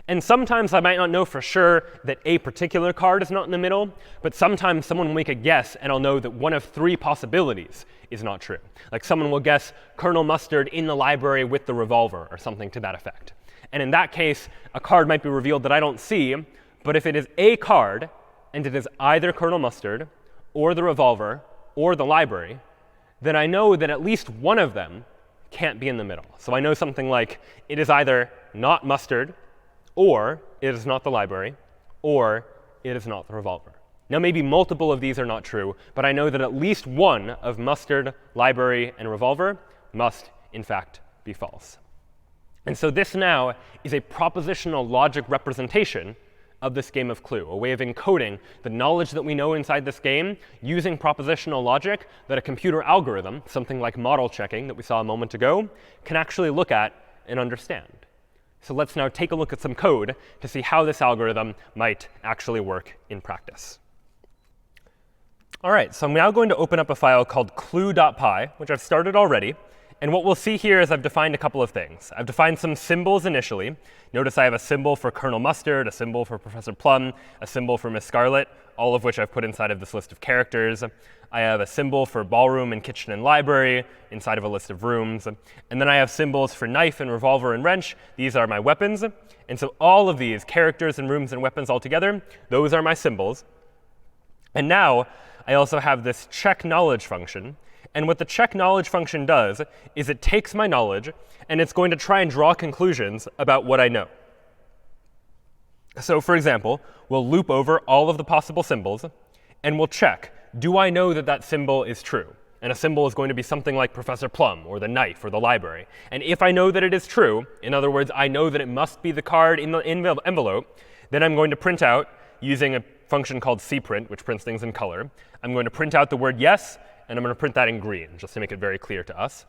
And sometimes I might not know for sure that a particular card is not in the middle, but sometimes someone will make a guess and I'll know that one of 3 possibilities is not true. Like someone will guess Colonel Mustard in the library with the revolver or something to that effect. And in that case, a card might be revealed that I don't see, but if it is a card and it is either Colonel Mustard or the revolver or the library, then I know that at least one of them can't be in the middle. So I know something like it is either not Mustard, or it is not the library, or it is not the revolver. Now, maybe multiple of these are not true, but I know that at least one of Mustard, library, and revolver must, in fact, be false. And so this now is a propositional logic representation of this game of Clue, a way of encoding the knowledge that we know inside this game using propositional logic that a computer algorithm, something like model checking that we saw a moment ago, can actually look at and understand. So let's now take a look at some code to see how this algorithm might actually work in practice. All right, so I'm now going to open up a file called clue.py, which I've started already. And what we'll see here is I've defined a couple of things. I've defined some symbols initially. Notice I have a symbol for Colonel Mustard, a symbol for Professor Plum, a symbol for Miss Scarlet, all of which I've put inside of this list of characters. I have a symbol for ballroom and kitchen and library inside of a list of rooms. And then I have symbols for knife and revolver and wrench. These are my weapons. And so all of these characters and rooms and weapons all together, those are my symbols. And now I also have this check knowledge function. And what the check knowledge function does is it takes my knowledge, and it's going to try and draw conclusions about what I know. So for example, we'll loop over all of the possible symbols, and we'll check, do I know that that symbol is true? And a symbol is going to be something like Professor Plum, or the knife, or the library. And if I know that it is true, in other words, I know that it must be the card in the envelope, then I'm going to print out, using a function called cprint, which prints things in color. I'm going to print out the word yes, and I'm going to print that in green, just to make it very clear to us.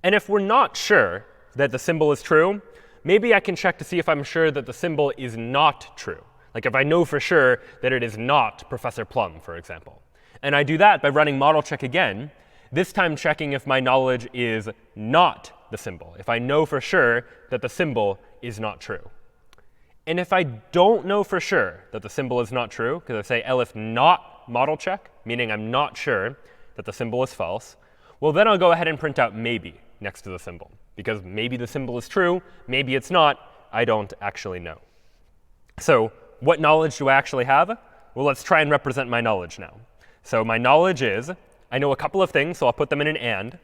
And if we're not sure that the symbol is true, maybe I can check to see if I'm sure that the symbol is not true. Like if I know for sure that it is not Professor Plum, for example. And I do that by running model check again, this time checking if my knowledge is not the symbol, if I know for sure that the symbol is not true. And if I don't know for sure that the symbol is not true, because I say elif not model check, meaning I'm not sure that the symbol is false, well, then I'll go ahead and print out maybe next to the symbol. Because maybe the symbol is true, maybe it's not, I don't actually know. So what knowledge do I actually have? Well, let's try and represent my knowledge now. So my knowledge is, I know a couple of things, so I'll put them in an and.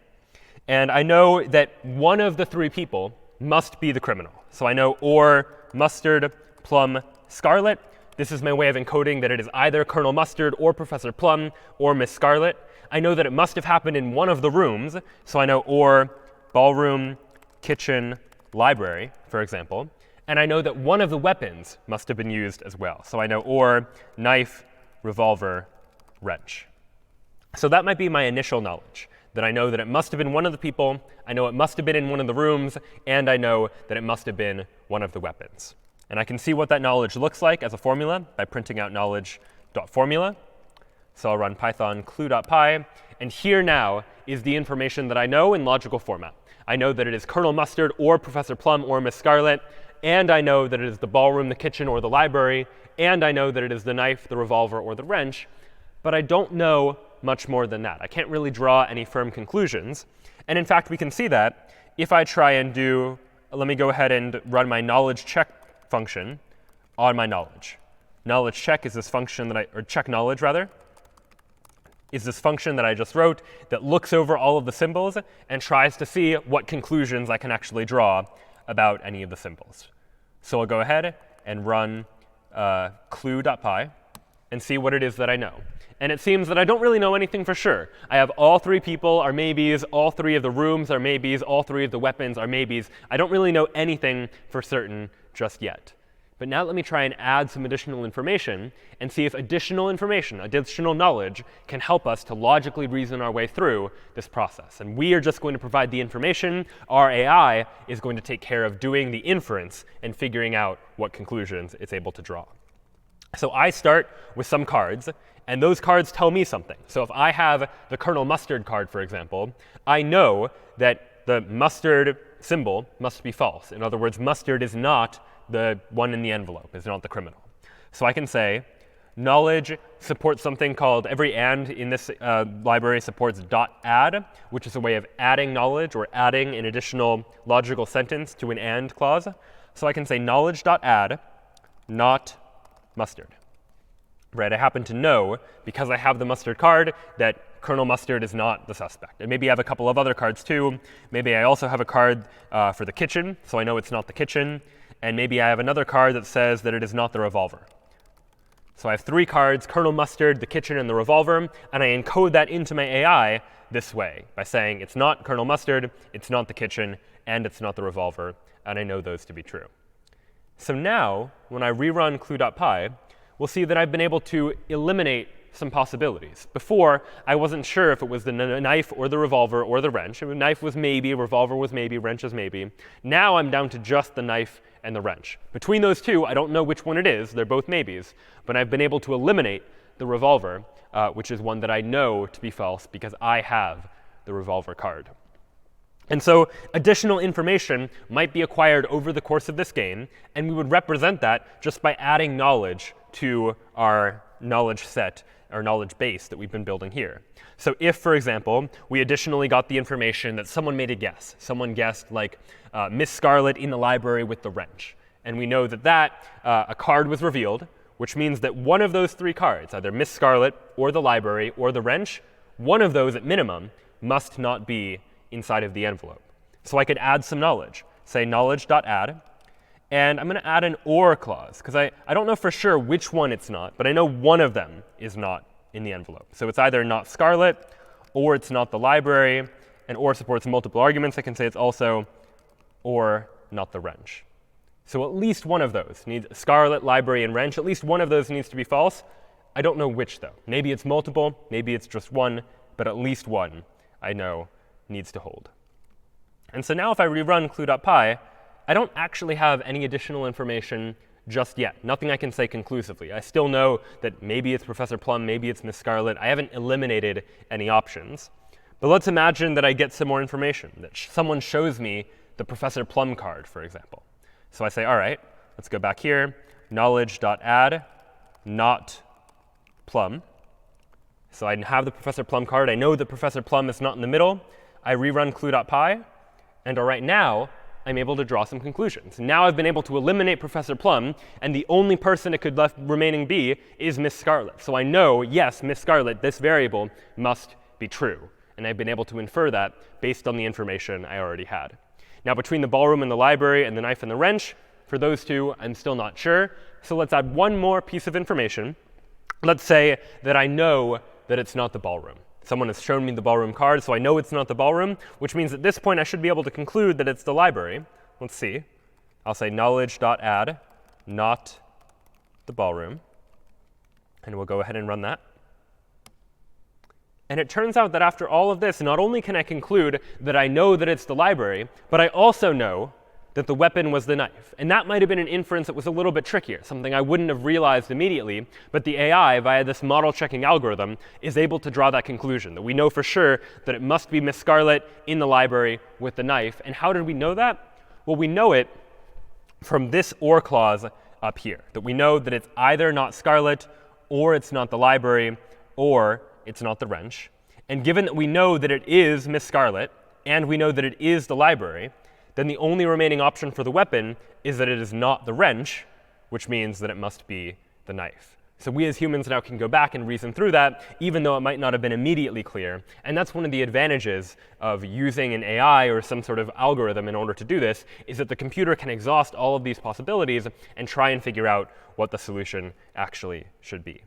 And I know that one of the three people must be the criminal. So I know or Mustard, Plum, Scarlet. This is my way of encoding that it is either Colonel Mustard or Professor Plum or Miss Scarlet. I know that it must have happened in one of the rooms. So I know or ballroom, kitchen, library, for example. And I know that one of the weapons must have been used as well. So I know or knife, revolver, wrench. So that might be my initial knowledge, that I know that it must have been one of the people, I know it must have been in one of the rooms, and I know that it must have been one of the weapons. And I can see what that knowledge looks like as a formula by printing out knowledge.formula. So I'll run python clue.py. And here now is the information that I know in logical format. I know that it is Colonel Mustard or Professor Plum or Miss Scarlet. And I know that it is the ballroom, the kitchen, or the library. And I know that it is the knife, the revolver, or the wrench. But I don't know much more than that. I can't really draw any firm conclusions. And in fact, we can see that if I try and do, let me go ahead and run my knowledge check function on my knowledge. Knowledge check is this function that or check knowledge rather, is this function that I just wrote that looks over all of the symbols and tries to see what conclusions I can actually draw about any of the symbols. So I'll go ahead and run clue.py and see what it is that I know. And it seems that I don't really know anything for sure. I have all three people are maybes, all three of the rooms are maybes, all three of the weapons are maybes. I don't really know anything for certain just yet. But now let me try and add some additional information and see if additional information, additional knowledge, can help us to logically reason our way through this process. And we are just going to provide the information. Our AI is going to take care of doing the inference and figuring out what conclusions it's able to draw. So I start with some cards, and those cards tell me something. So if I have the Colonel Mustard card, for example, I know that the mustard symbol must be false. In other words, mustard is not the one in the envelope, is not the criminal. So I can say knowledge supports something called, every and in this library supports .add, which is a way of adding knowledge or adding an additional logical sentence to an and clause. So I can say knowledge.add, not mustard. Right? I happen to know, because I have the mustard card, that Colonel Mustard is not the suspect. And maybe I have a couple of other cards too. Maybe I also have a card for the kitchen, so I know it's not the kitchen. And maybe I have another card that says that it is not the revolver. So I have three cards, Colonel Mustard, the kitchen, and the revolver. And I encode that into my AI this way by saying it's not Colonel Mustard, it's not the kitchen, and it's not the revolver, and I know those to be true. So now, when I rerun clue.py, we'll see that I've been able to eliminate some possibilities. Before, I wasn't sure if it was the knife or the revolver or the wrench. The knife was maybe, revolver was maybe, wrench is maybe. Now I'm down to just the knife and the wrench. Between those two, I don't know which one it is. They're both maybes. But I've been able to eliminate the revolver, which is one that I know to be false because I have the revolver card. And so additional information might be acquired over the course of this game, and we would represent that just by adding knowledge to our knowledge set, our knowledge base that we've been building here. So if, for example, we additionally got the information that someone made a guess. Someone guessed, like, Miss Scarlet in the library with the wrench. And we know that a card was revealed, which means that one of those three cards, either Miss Scarlet or the library or the wrench, one of those at minimum must not be inside of the envelope. So I could add some knowledge, say knowledge.add. And I'm going to add an or clause, because I don't know for sure which one it's not, but I know one of them is not in the envelope. So it's either not Scarlet, or it's not the library. And or supports multiple arguments. I can say it's also or not the wrench. So at least one of those needs Scarlet, library, and wrench. At least one of those needs to be false. I don't know which, though. Maybe it's multiple. Maybe it's just one. But at least one, I know, needs to hold. And so now if I rerun clue.py, I don't actually have any additional information just yet. Nothing I can say conclusively. I still know that maybe it's Professor Plum, maybe it's Miss Scarlet. I haven't eliminated any options. But let's imagine that I get some more information, that someone shows me the Professor Plum card, for example. So I say, all right, let's go back here, knowledge.add, not Plum. So I have the Professor Plum card. I know that Professor Plum is not in the middle. I rerun clue.py. And all right, now I'm able to draw some conclusions. Now I've been able to eliminate Professor Plum, and the only person it could left remaining be is Miss Scarlet. So I know, yes, Miss Scarlet, this variable must be true. And I've been able to infer that based on the information I already had. Now between the ballroom and the library and the knife and the wrench, for those two, I'm still not sure. So let's add one more piece of information. Let's say that I know that it's not the ballroom. Someone has shown me the ballroom card, so I know it's not the ballroom, which means at this point I should be able to conclude that it's the library. Let's see. I'll say knowledge.add, not the ballroom. And we'll go ahead and run that. And it turns out that after all of this, not only can I conclude that I know that it's the library, but I also know that the weapon was the knife. And that might have been an inference that was a little bit trickier, something I wouldn't have realized immediately. But the AI, via this model checking algorithm, is able to draw that conclusion, that we know for sure that it must be Miss Scarlet in the library with the knife. And how did we know that? Well, we know it from this or clause up here, that we know that it's either not Scarlet, or it's not the library, or it's not the wrench. And given that we know that it is Miss Scarlet, and we know that it is the library, then the only remaining option for the weapon is that it is not the wrench, which means that it must be the knife. So we as humans now can go back and reason through that, even though it might not have been immediately clear. And that's one of the advantages of using an AI or some sort of algorithm in order to do this, is that the computer can exhaust all of these possibilities and try and figure out what the solution actually should be.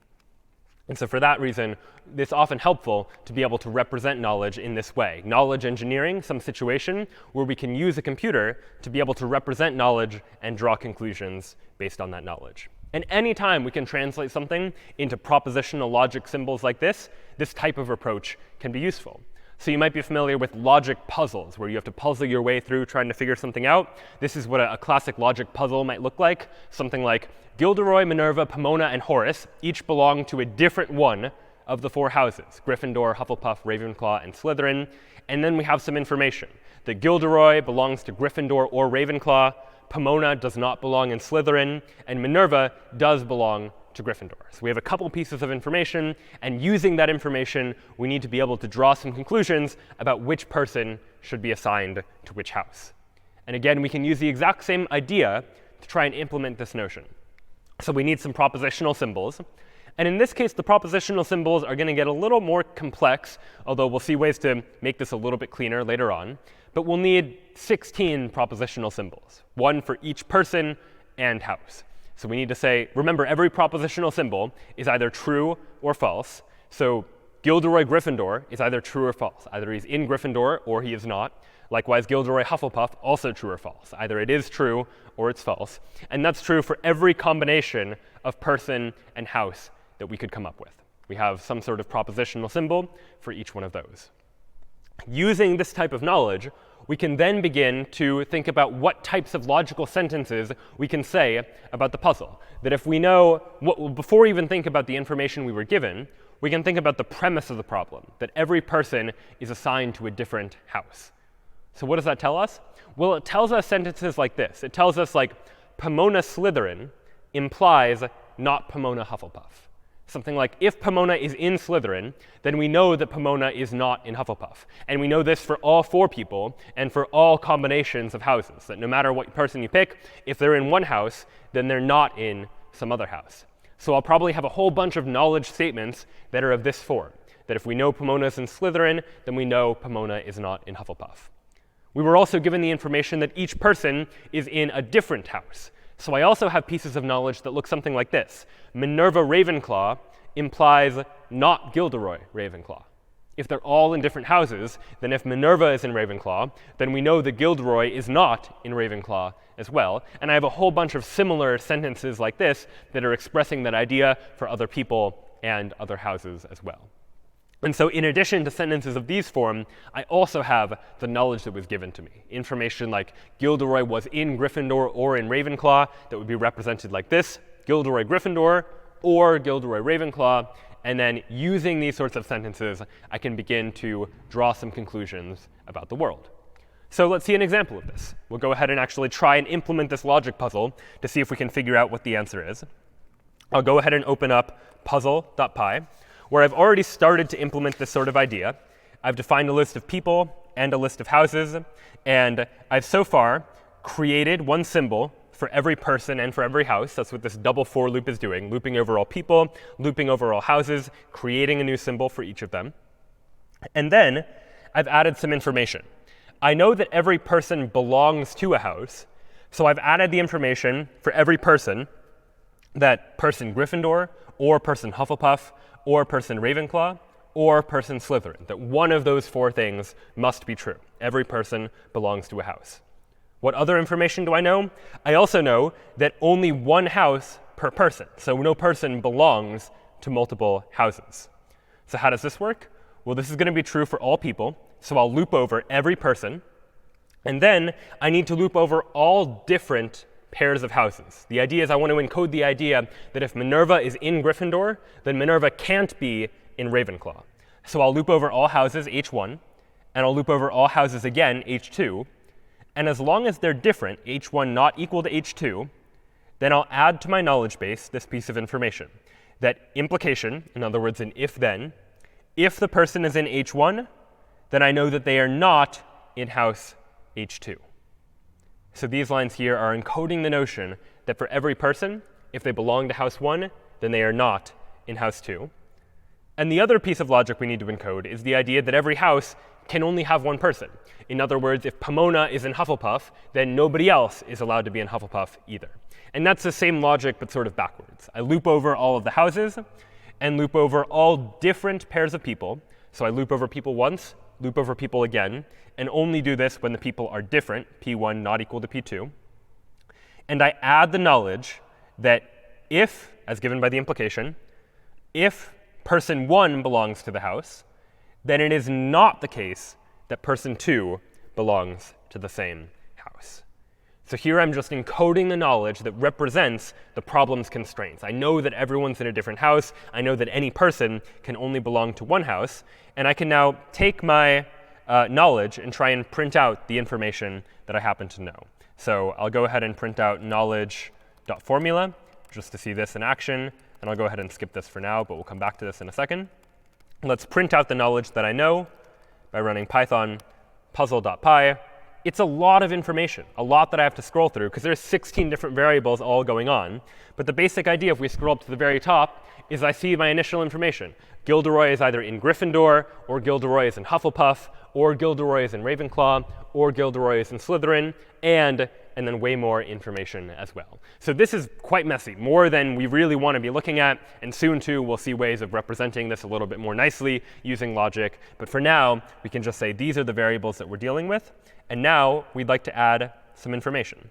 And so for that reason, it's often helpful to be able to represent knowledge in this way. Knowledge engineering, some situation where we can use a computer to be able to represent knowledge and draw conclusions based on that knowledge. And anytime we can translate something into propositional logic symbols like this type of approach can be useful. So you might be familiar with logic puzzles, where you have to puzzle your way through trying to figure something out. This is what a classic logic puzzle might look like. Something like Gilderoy, Minerva, Pomona, and Horace each belong to a different one of the four houses: Gryffindor, Hufflepuff, Ravenclaw, and Slytherin. And then we have some information that Gilderoy belongs to Gryffindor or Ravenclaw, Pomona does not belong in Slytherin, and Minerva does belong to Gryffindor. So we have a couple pieces of information, and using that information, we need to be able to draw some conclusions about which person should be assigned to which house. And again, we can use the exact same idea to try and implement this notion. So we need some propositional symbols. And in this case, the propositional symbols are going to get a little more complex, although we'll see ways to make this a little bit cleaner later on. But we'll need 16 propositional symbols, one for each person and house. So we need to say, remember, every propositional symbol is either true or false. So Gilderoy Gryffindor is either true or false. Either he's in Gryffindor or he is not. Likewise, Gilderoy Hufflepuff, also true or false. Either it is true or it's false. And that's true for every combination of person and house that we could come up with. We have some sort of propositional symbol for each one of those. Using this type of knowledge, we can then begin to think about what types of logical sentences we can say about the puzzle. That if we know, before we even think about the information we were given, we can think about the premise of the problem, that every person is assigned to a different house. So what does that tell us? Well, it tells us sentences like this. It tells us like, Pomona Slytherin implies not Pomona Hufflepuff. Something like, if Pomona is in Slytherin, then we know that Pomona is not in Hufflepuff. And we know this for all 4 people and for all combinations of houses, that no matter what person you pick, if they're in one house, then they're not in some other house. So I'll probably have a whole bunch of knowledge statements that are of this form, that if we know Pomona is in Slytherin, then we know Pomona is not in Hufflepuff. We were also given the information that each person is in a different house. So I also have pieces of knowledge that look something like this. Minerva Ravenclaw implies not Gilderoy Ravenclaw. If they're all in different houses, then if Minerva is in Ravenclaw, then we know that Gilderoy is not in Ravenclaw as well. And I have a whole bunch of similar sentences like this that are expressing that idea for other people and other houses as well. And so in addition to sentences of these form, I also have the knowledge that was given to me. Information like Gilderoy was in Gryffindor or in Ravenclaw that would be represented like this, Gilderoy Gryffindor or Gilderoy Ravenclaw. And then using these sorts of sentences, I can begin to draw some conclusions about the world. So let's see an example of this. We'll go ahead and actually try and implement this logic puzzle to see if we can figure out what the answer is. I'll go ahead and open up puzzle.py, where I've already started to implement this sort of idea. I've defined a list of people and a list of houses, and I've so far created one symbol for every person and for every house. That's what this double for loop is doing, looping over all people, looping over all houses, creating a new symbol for each of them. And then I've added some information. I know that every person belongs to a house, so I've added the information for every person, that person Gryffindor, or person Hufflepuff, or person Ravenclaw, or person Slytherin, that one of those 4 things must be true. Every person belongs to a house. What other information do I know? I also know that only one house per person, so no person belongs to multiple houses. So how does this work? Well, this is going to be true for all people, so I'll loop over every person, and then I need to loop over all different pairs of houses. The idea is I want to encode the idea that if Minerva is in Gryffindor, then Minerva can't be in Ravenclaw. So I'll loop over all houses, h1, and I'll loop over all houses again, h2. And as long as they're different, h1 not equal to h2, then I'll add to my knowledge base this piece of information. That implication, in other words, an if-then, if the person is in h1, then I know that they are not in house h2. So these lines here are encoding the notion that for every person, if they belong to house 1, then they are not in house 2. And the other piece of logic we need to encode is the idea that every house can only have one person. In other words, if Pomona is in Hufflepuff, then nobody else is allowed to be in Hufflepuff either. And that's the same logic, but sort of backwards. I loop over all of the houses and loop over all different pairs of people. So I loop over people once, loop over people again, and only do this when the people are different, p1 not equal to p2. And I add the knowledge that if, as given by the implication, if person 1 belongs to the house, then it is not the case that person 2 belongs to the same house. So here I'm just encoding the knowledge that represents the problem's constraints. I know that everyone's in a different house. I know that any person can only belong to one house. And I can now take my knowledge and try and print out the information that I happen to know. So I'll go ahead and print out knowledge.formula just to see this in action. And I'll go ahead and skip this for now, but we'll come back to this in a second. Let's print out the knowledge that I know by running Python puzzle.py. It's a lot of information, a lot that I have to scroll through, because there's 16 different variables all going on. But the basic idea, if we scroll up to the very top, is I see my initial information. Gilderoy is either in Gryffindor, or Gilderoy is in Hufflepuff, or Gilderoy is in Ravenclaw, or Gilderoy is in Slytherin, and and then way more information as well. So this is quite messy, more than we really want to be looking at. And soon, too, we'll see ways of representing this a little bit more nicely using logic. But for now, we can just say these are the variables that we're dealing with. And now we'd like to add some information.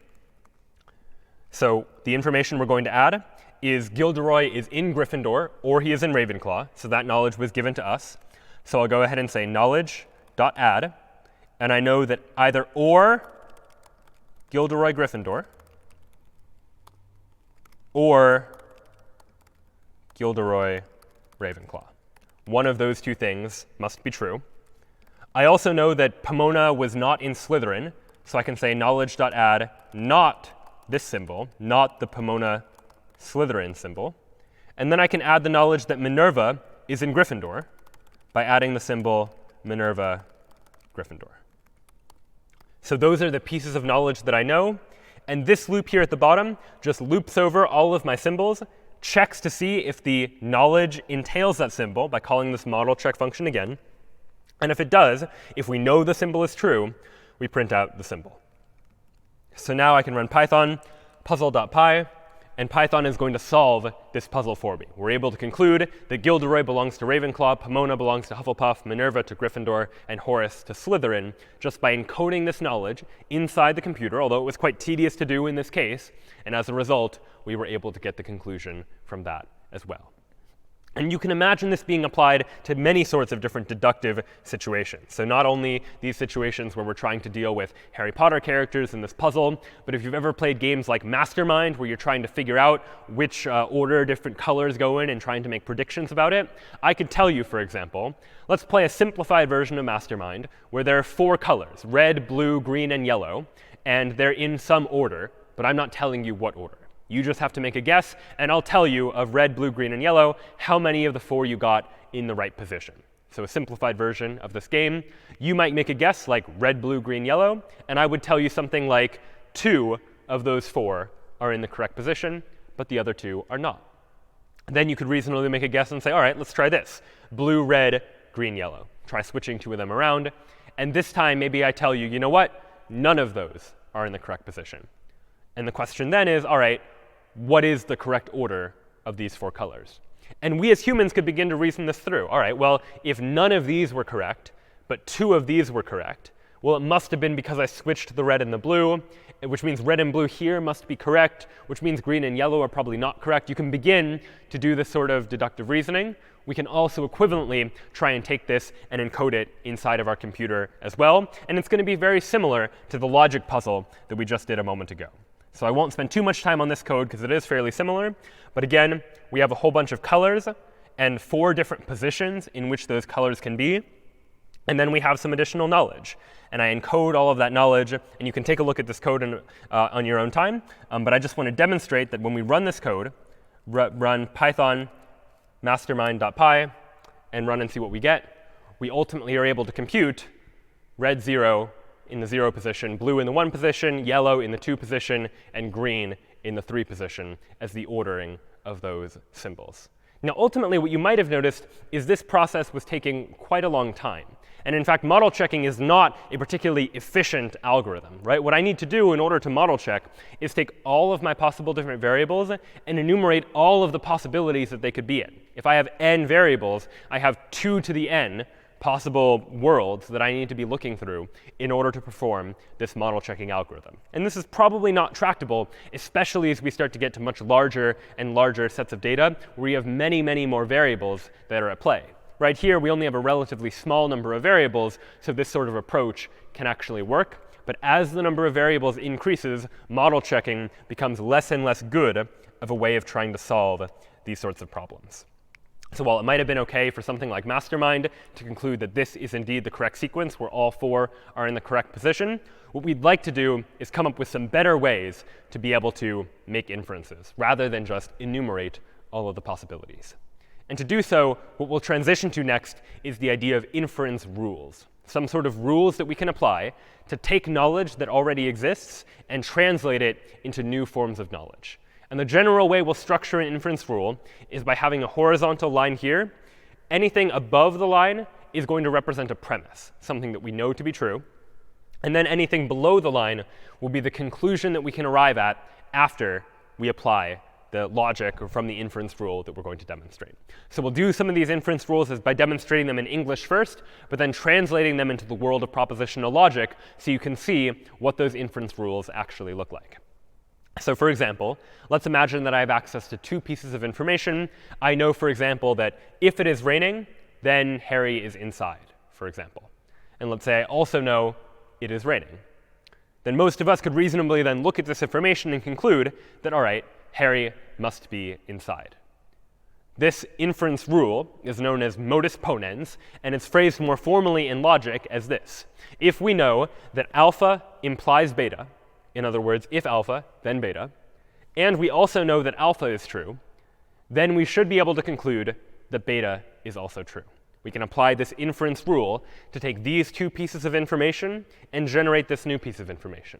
So the information we're going to add is Gilderoy is in Gryffindor, or he is in Ravenclaw. So that knowledge was given to us. So I'll go ahead and say knowledge.add. And I know that either or Gilderoy Gryffindor or Gilderoy Ravenclaw. One of those two things must be true. I also know that Pomona was not in Slytherin, so I can say knowledge.add not this symbol, not the Pomona Slytherin symbol. And then I can add the knowledge that Minerva is in Gryffindor by adding the symbol Minerva Gryffindor. So those are the pieces of knowledge that I know. And this loop here at the bottom just loops over all of my symbols, checks to see if the knowledge entails that symbol by calling this model check function again. And if it does, if we know the symbol is true, we print out the symbol. So now I can run Python puzzle.py, and Python is going to solve this puzzle for me. We're able to conclude that Gilderoy belongs to Ravenclaw, Pomona belongs to Hufflepuff, Minerva to Gryffindor, and Horace to Slytherin, just by encoding this knowledge inside the computer, although it was quite tedious to do in this case. And as a result, we were able to get the conclusion from that as well. And you can imagine this being applied to many sorts of different deductive situations. So not only these situations where we're trying to deal with Harry Potter characters in this puzzle, but if you've ever played games like Mastermind, where you're trying to figure out which order different colors go in and trying to make predictions about it, I could tell you, for example, let's play a simplified version of Mastermind where there are 4 colors, red, blue, green, and yellow, and they're in some order, but I'm not telling you what order. You just have to make a guess, and I'll tell you of red, blue, green, and yellow how many of the 4 you got in the right position. So a simplified version of this game. You might make a guess like red, blue, green, yellow, and I would tell you something like 2 of those 4 are in the correct position, but the other 2 are not. Then you could reasonably make a guess and say, all right, let's try this. Blue, red, green, yellow. Try switching 2 of them around. And this time, maybe I tell you, you know what? None of those are in the correct position. And the question then is, all right, what is the correct order of these 4 colors? And we as humans could begin to reason this through. All right, well, if none of these were correct, but 2 of these were correct, well, it must have been because I switched the red and the blue, which means red and blue here must be correct, which means green and yellow are probably not correct. You can begin to do this sort of deductive reasoning. We can also equivalently try and take this and encode it inside of our computer as well. And it's going to be very similar to the logic puzzle that we just did a moment ago. So I won't spend too much time on this code because it is fairly similar. But again, we have a whole bunch of colors and 4 different positions in which those colors can be. And then we have some additional knowledge. And I encode all of that knowledge. And you can take a look at this code on your own time. But I just want to demonstrate that when we run this code, run Python mastermind.py, and run and see what we get, we ultimately are able to compute red 0 in the 0 position, blue in the 1 position, yellow in the 2 position, and green in the 3 position as the ordering of those symbols. Now, ultimately, what you might have noticed is this process was taking quite a long time. And in fact, model checking is not a particularly efficient algorithm, right? What I need to do in order to model check is take all of my possible different variables and enumerate all of the possibilities that they could be in. If I have n variables, I have 2 to the n possible worlds that I need to be looking through in order to perform this model checking algorithm. And this is probably not tractable, especially as we start to get to much larger and larger sets of data where we have many, many more variables that are at play. Right here, we only have a relatively small number of variables, so this sort of approach can actually work. But as the number of variables increases, model checking becomes less and less good of a way of trying to solve these sorts of problems. So while it might have been OK for something like Mastermind to conclude that this is indeed the correct sequence where all 4 are in the correct position, what we'd like to do is come up with some better ways to be able to make inferences rather than just enumerate all of the possibilities. And to do so, what we'll transition to next is the idea of inference rules, some sort of rules that we can apply to take knowledge that already exists and translate it into new forms of knowledge. And the general way we'll structure an inference rule is by having a horizontal line here. Anything above the line is going to represent a premise, something that we know to be true. And then anything below the line will be the conclusion that we can arrive at after we apply the logic from the inference rule that we're going to demonstrate. So we'll do some of these inference rules by demonstrating them in English first, but then translating them into the world of propositional logic so you can see what those inference rules actually look like. So for example, let's imagine that I have access to two pieces of information. I know, for example, that if it is raining, then Harry is inside, for example. And let's say I also know it is raining. Then most of us could reasonably then look at this information and conclude that, all right, Harry must be inside. This inference rule is known as modus ponens, and it's phrased more formally in logic as this. If we know that alpha implies beta, in other words, if alpha, then beta, and we also know that alpha is true, then we should be able to conclude that beta is also true. We can apply this inference rule to take these two pieces of information and generate this new piece of information.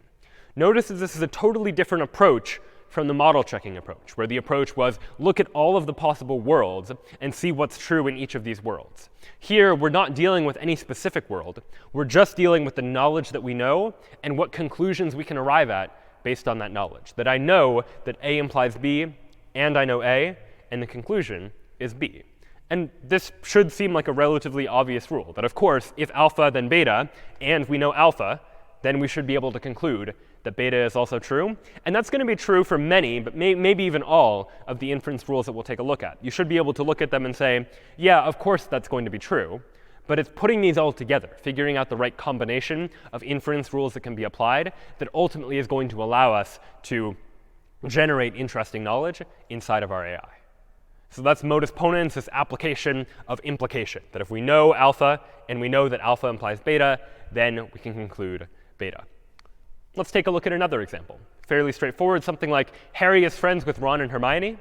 Notice that this is a totally different approach from the model checking approach, where the approach was look at all of the possible worlds and see what's true in each of these worlds. Here, we're not dealing with any specific world. We're just dealing with the knowledge that we know and what conclusions we can arrive at based on that knowledge. That I know that A implies B, and I know A, and the conclusion is B. And this should seem like a relatively obvious rule, that of course, if alpha, then beta, and we know alpha, then we should be able to conclude that beta is also true. And that's going to be true for many, but maybe even all, of the inference rules that we'll take a look at. You should be able to look at them and say, yeah, of course that's going to be true. But it's putting these all together, figuring out the right combination of inference rules that can be applied that ultimately is going to allow us to generate interesting knowledge inside of our AI. So that's modus ponens, this application of implication, that if we know alpha and we know that alpha implies beta, then we can conclude beta. Let's take a look at another example. Fairly straightforward, something like Harry is friends with Ron and Hermione.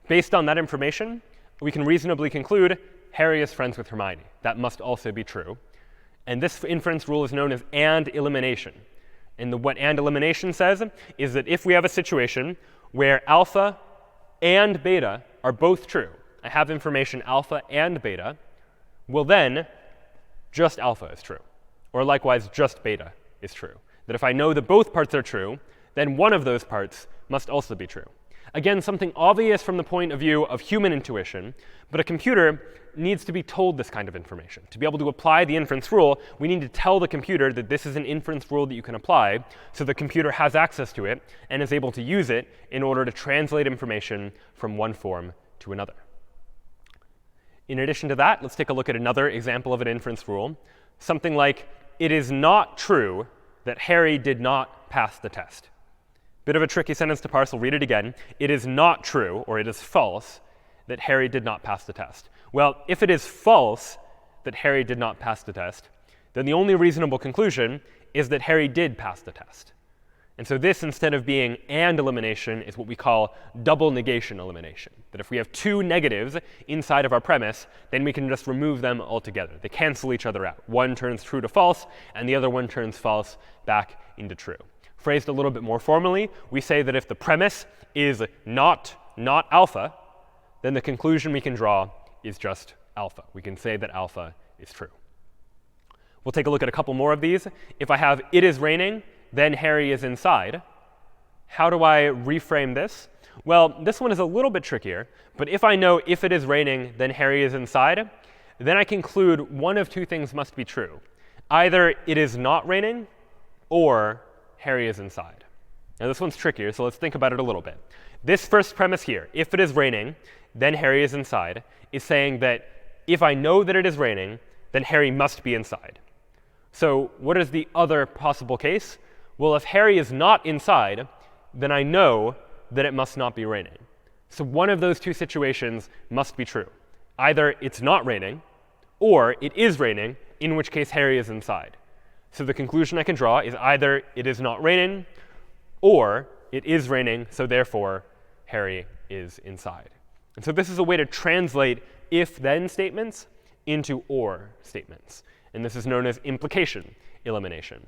Based on that information, we can reasonably conclude Harry is friends with Hermione. That must also be true. And this inference rule is known as and elimination. And what and elimination says is that if we have a situation where alpha and beta are both true, I have information alpha and beta, well then, just alpha is true. Or likewise, just beta is true. That if I know that both parts are true, then one of those parts must also be true. Again, something obvious from the point of view of human intuition, but a computer needs to be told this kind of information. To be able to apply the inference rule, we need to tell the computer that this is an inference rule that you can apply, so the computer has access to it and is able to use it in order to translate information from one form to another. In addition to that, let's take a look at another example of an inference rule. Something like, it is not true that Harry did not pass the test. Bit of a tricky sentence to parse. I'll read it again. It is not true, or it is false, that Harry did not pass the test. Well, if it is false that Harry did not pass the test, then the only reasonable conclusion is that Harry did pass the test. And so this, instead of being and elimination, is what we call double negation elimination. That if we have two negatives inside of our premise, then we can just remove them altogether. They cancel each other out. One turns true to false, and the other one turns false back into true. Phrased a little bit more formally, we say that if the premise is not alpha, then the conclusion we can draw is just alpha. We can say that alpha is true. We'll take a look at a couple more of these. If I have it is raining, then Harry is inside. How do I reframe this? Well, this one is a little bit trickier, but if I know if it is raining, then Harry is inside, then I conclude one of two things must be true. Either it is not raining, or Harry is inside. Now this one's trickier, so let's think about it a little bit. This first premise here, if it is raining, then Harry is inside, is saying that if I know that it is raining, then Harry must be inside. So what is the other possible case? Well, if Harry is not inside, then I know that it must not be raining. So one of those two situations must be true. Either it's not raining, or it is raining, in which case Harry is inside. So the conclusion I can draw is either it is not raining, or it is raining, so therefore Harry is inside. And so this is a way to translate if-then statements into or statements. And this is known as implication elimination.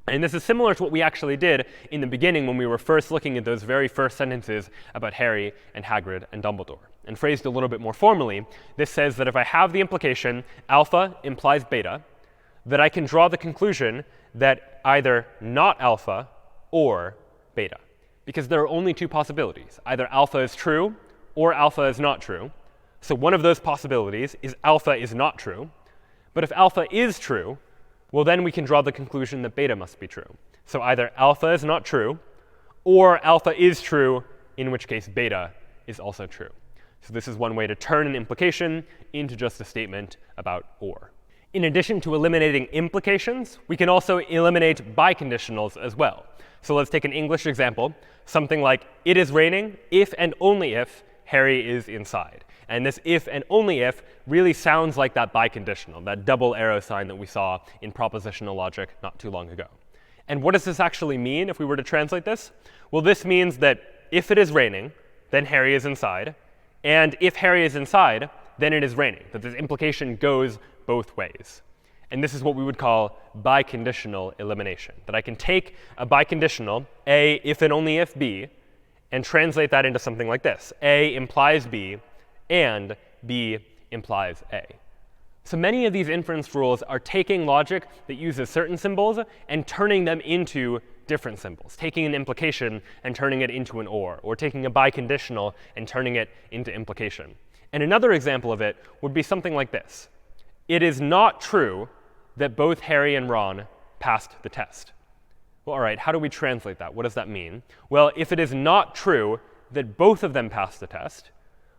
And this is similar to what we actually did in the beginning when we were first looking at those very first sentences about Harry and Hagrid and Dumbledore. And phrased a little bit more formally, this says that if I have the implication alpha implies beta, that I can draw the conclusion that either not alpha or beta, because there are only two possibilities. Either alpha is true or alpha is not true. So one of those possibilities is alpha is not true. But if alpha is true, well, then we can draw the conclusion that beta must be true. So either alpha is not true, or alpha is true, in which case beta is also true. So this is one way to turn an implication into just a statement about or. In addition to eliminating implications, we can also eliminate biconditionals as well. So let's take an English example, something like, it is raining if and only if Harry is inside. And this if and only if really sounds like that biconditional, that double arrow sign that we saw in propositional logic not too long ago. And what does this actually mean if we were to translate this? Well, this means that if it is raining, then Harry is inside. And if Harry is inside, then it is raining, that this implication goes both ways. And this is what we would call biconditional elimination, that I can take a biconditional, A if and only if B, and translate that into something like this. A implies B, and B implies A. So many of these inference rules are taking logic that uses certain symbols and turning them into different symbols, taking an implication and turning it into an or taking a biconditional and turning it into implication. And another example of it would be something like this. It is not true that both Harry and Ron passed the test. Well, all right, how do we translate that? What does that mean? Well, if it is not true that both of them passed the test,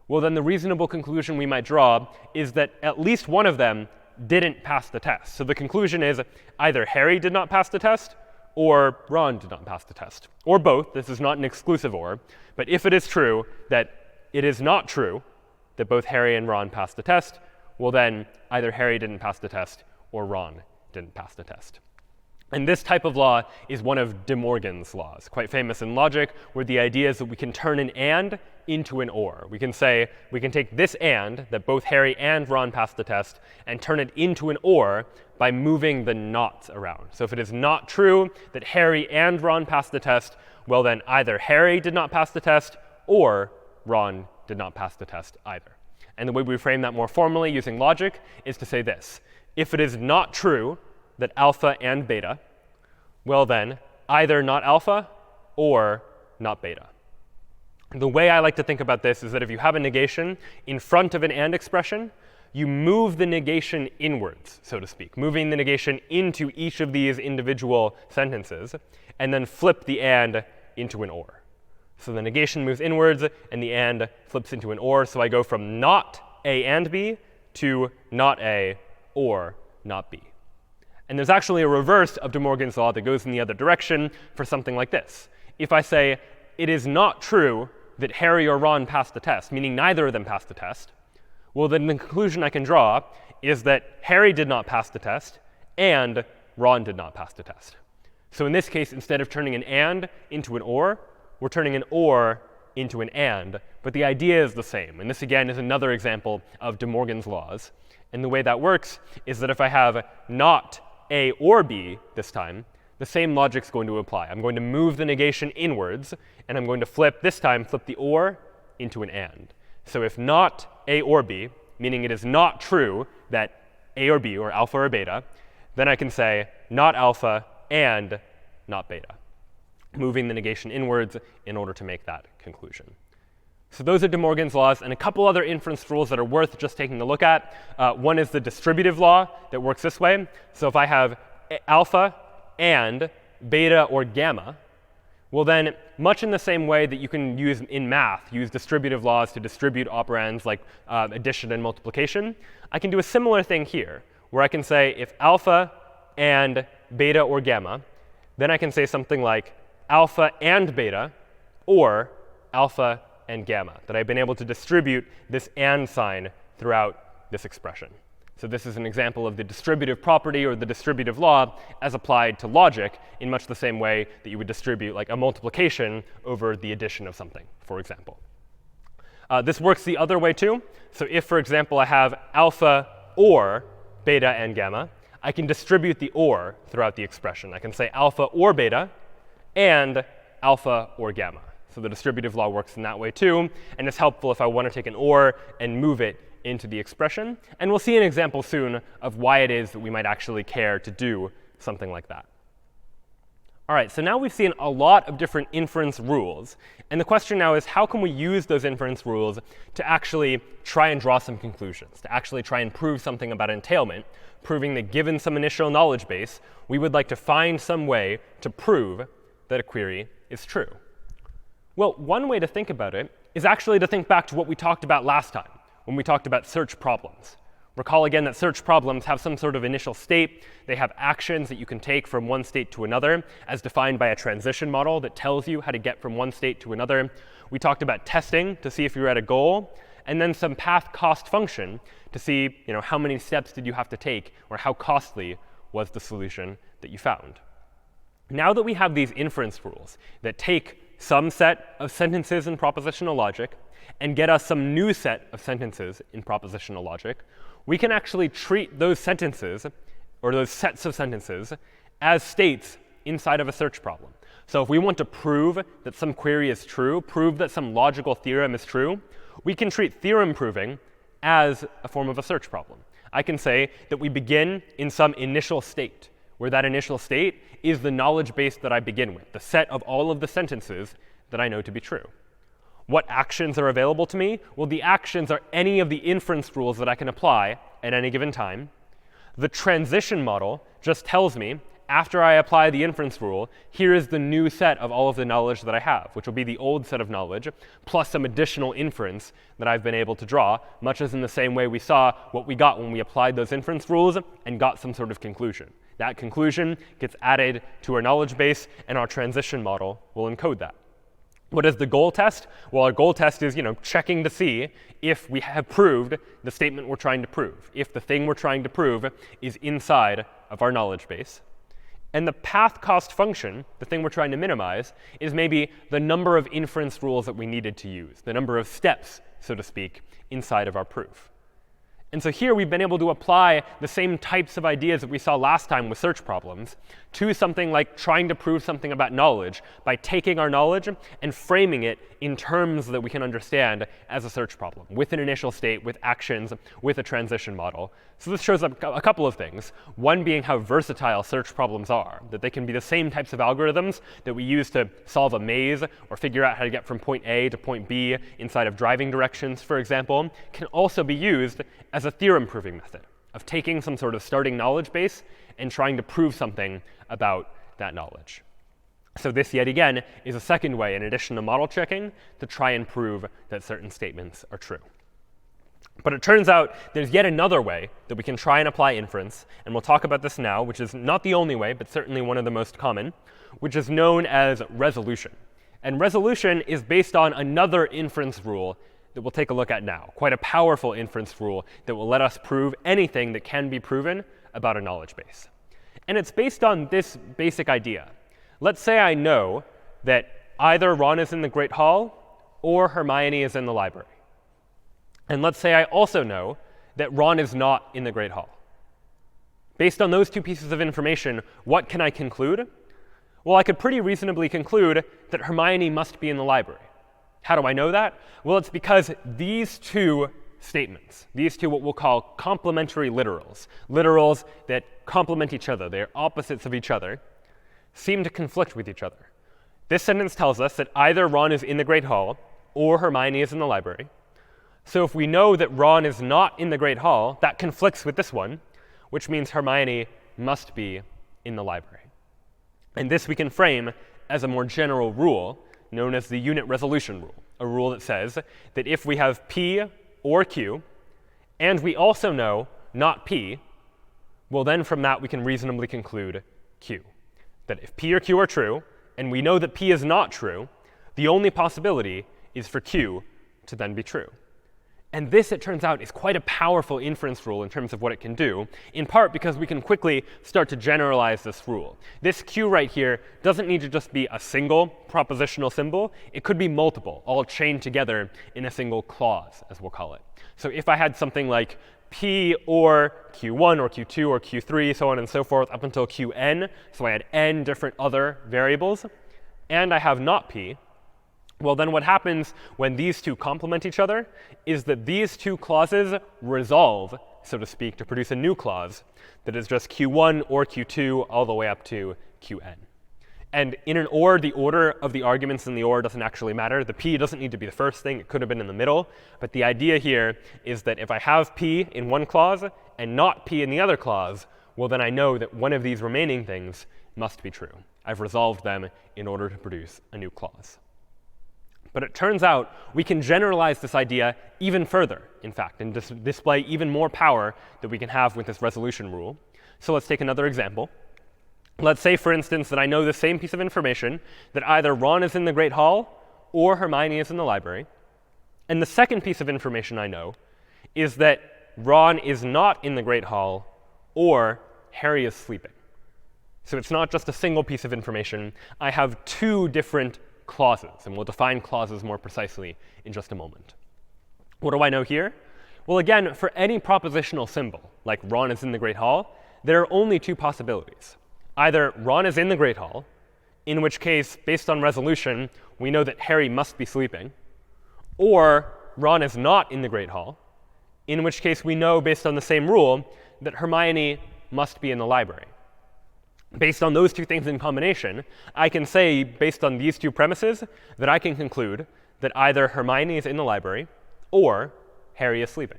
well, then the reasonable conclusion we might draw is that at least one of them didn't pass the test. So the conclusion is either Harry did not pass the test or Ron did not pass the test, or both. This is not an exclusive or. But if it is true that it is not true that both Harry and Ron passed the test, well, then either Harry didn't pass the test or Ron didn't pass the test. And this type of law is one of De Morgan's laws, quite famous in logic, where the idea is that we can turn an and into an or. We can say, we can take this and, that both Harry and Ron passed the test, and turn it into an or by moving the nots around. So if it is not true that Harry and Ron passed the test, well then either Harry did not pass the test or Ron did not pass the test either. And the way we frame that more formally using logic is to say this. If it is not true that alpha and beta, well then, either not alpha or not beta. The way I like to think about this is that if you have a negation in front of an and expression, you move the negation inwards, so to speak, moving the negation into each of these individual sentences, and then flip the and into an or. So the negation moves inwards, and the and flips into an or. So I go from not A and B to not A or not B. And there's actually a reverse of De Morgan's law that goes in the other direction for something like this. If I say, it is not true that Harry or Ron passed the test, meaning neither of them passed the test, well, then the conclusion I can draw is that Harry did not pass the test and Ron did not pass the test. So in this case, instead of turning an and into an or, we're turning an or into an and. But the idea is the same. And this, again, is another example of De Morgan's laws. And the way that works is that if I have not A or B this time, the same logic's going to apply. I'm going to move the negation inwards, and I'm going to flip the or into an and. So if not A or B, meaning it is not true that A or B, or alpha or beta, then I can say not alpha and not beta, moving the negation inwards in order to make that conclusion. So those are De Morgan's laws, and a couple other inference rules that are worth just taking a look at. One is the distributive law that works this way. So if I have alpha and beta or gamma, well then, much in the same way that you can use in math, use distributive laws to distribute operands like addition and multiplication, I can do a similar thing here, where I can say if alpha and beta or gamma, then I can say something like alpha and beta or alpha and gamma, that I've been able to distribute this and sign throughout this expression. So this is an example of the distributive property or the distributive law as applied to logic in much the same way that you would distribute like a multiplication over the addition of something, for example. This works the other way too. So if, for example, I have alpha or beta and gamma, I can distribute the or throughout the expression. I can say alpha or beta and alpha or gamma. So the distributive law works in that way too, and it's helpful if I want to take an or and move it into the expression. And we'll see an example soon of why it is that we might actually care to do something like that. All right, so now we've seen a lot of different inference rules. And the question now is, how can we use those inference rules to actually try and draw some conclusions, to actually try and prove something about entailment, proving that given some initial knowledge base, we would like to find some way to prove that a query is true? Well, one way to think about it is actually to think back to what we talked about last time, when we talked about search problems. Recall again that search problems have some sort of initial state. They have actions that you can take from one state to another, as defined by a transition model that tells you how to get from one state to another. We talked about testing to see if you're at a goal, and then some path cost function to see how many steps did you have to take, or how costly was the solution that you found. Now that we have these inference rules that take some set of sentences in propositional logic and get us some new set of sentences in propositional logic, we can actually treat those sentences, or those sets of sentences, as states inside of a search problem. So if we want to prove that some query is true, prove that some logical theorem is true, we can treat theorem proving as a form of a search problem. I can say that we begin in some initial state, where that initial state is the knowledge base that I begin with, the set of all of the sentences that I know to be true. What actions are available to me? Well, the actions are any of the inference rules that I can apply at any given time. The transition model just tells me, after I apply the inference rule, here is the new set of all of the knowledge that I have, which will be the old set of knowledge, plus some additional inference that I've been able to draw, much as in the same way we saw what we got when we applied those inference rules and got some sort of conclusion. That conclusion gets added to our knowledge base, and our transition model will encode that. What is the goal test? Well, our goal test is checking to see if we have proved the statement we're trying to prove, if the thing we're trying to prove is inside of our knowledge base. And the path cost function, the thing we're trying to minimize, is maybe the number of inference rules that we needed to use, the number of steps, so to speak, inside of our proof. And so here we've been able to apply the same types of ideas that we saw last time with search problems to something like trying to prove something about knowledge by taking our knowledge and framing it in terms that we can understand as a search problem, with an initial state, with actions, with a transition model. So this shows up a couple of things. One being how versatile search problems are, that they can be the same types of algorithms that we use to solve a maze or figure out how to get from point A to point B inside of driving directions, for example, can also be used as a theorem proving method of taking some sort of starting knowledge base and trying to prove something about that knowledge. So this, yet again, is a second way, in addition to model checking, to try and prove that certain statements are true. But it turns out there's yet another way that we can try and apply inference, and we'll talk about this now, which is not the only way, but certainly one of the most common, which is known as resolution. And resolution is based on another inference rule that we'll take a look at now, quite a powerful inference rule that will let us prove anything that can be proven about a knowledge base. And it's based on this basic idea. Let's say I know that either Ron is in the Great Hall or Hermione is in the library. And let's say I also know that Ron is not in the Great Hall. Based on those two pieces of information, what can I conclude? Well, I could pretty reasonably conclude that Hermione must be in the library. How do I know that? Well, it's because these two statements, these two what we'll call complementary literals, literals that complement each other, they're opposites of each other, seem to conflict with each other. This sentence tells us that either Ron is in the Great Hall or Hermione is in the library. So if we know that Ron is not in the Great Hall, that conflicts with this one, which means Hermione must be in the library. And this we can frame as a more general rule known as the unit resolution rule, a rule that says that if we have P or Q, and we also know not P, well then from that we can reasonably conclude Q. That if P or Q are true, and we know that P is not true, the only possibility is for Q to then be true. And this, it turns out, is quite a powerful inference rule in terms of what it can do, in part because we can quickly start to generalize this rule. This Q right here doesn't need to just be a single propositional symbol. It could be multiple, all chained together in a single clause, as we'll call it. So if I had something like P or Q1 or Q2 or Q3, so on and so forth, up until Qn, so I had n different other variables, and I have not P, well, then what happens when these two complement each other is that these two clauses resolve, so to speak, to produce a new clause that is just Q1 or Q2 all the way up to Qn. And in an OR, the order of the arguments in the OR doesn't actually matter. The P doesn't need to be the first thing. It could have been in the middle. But the idea here is that if I have P in one clause and not P in the other clause, well, then I know that one of these remaining things must be true. I've resolved them in order to produce a new clause. But it turns out we can generalize this idea even further, in fact, and display even more power that we can have with this resolution rule. So let's take another example. Let's say, for instance, that I know the same piece of information, that either Ron is in the Great Hall or Hermione is in the library. And the second piece of information I know is that Ron is not in the Great Hall or Harry is sleeping. So it's not just a single piece of information. I have two different clauses, and we'll define clauses more precisely in just a moment. What do I know here? Well, again, for any propositional symbol, like Ron is in the Great Hall, there are only two possibilities. Either Ron is in the Great Hall, in which case, based on resolution, we know that Harry must be sleeping, or Ron is not in the Great Hall, in which case we know, based on the same rule, that Hermione must be in the library. Based on those two things in combination, I can say, based on these two premises, that I can conclude that either Hermione is in the library or Harry is sleeping.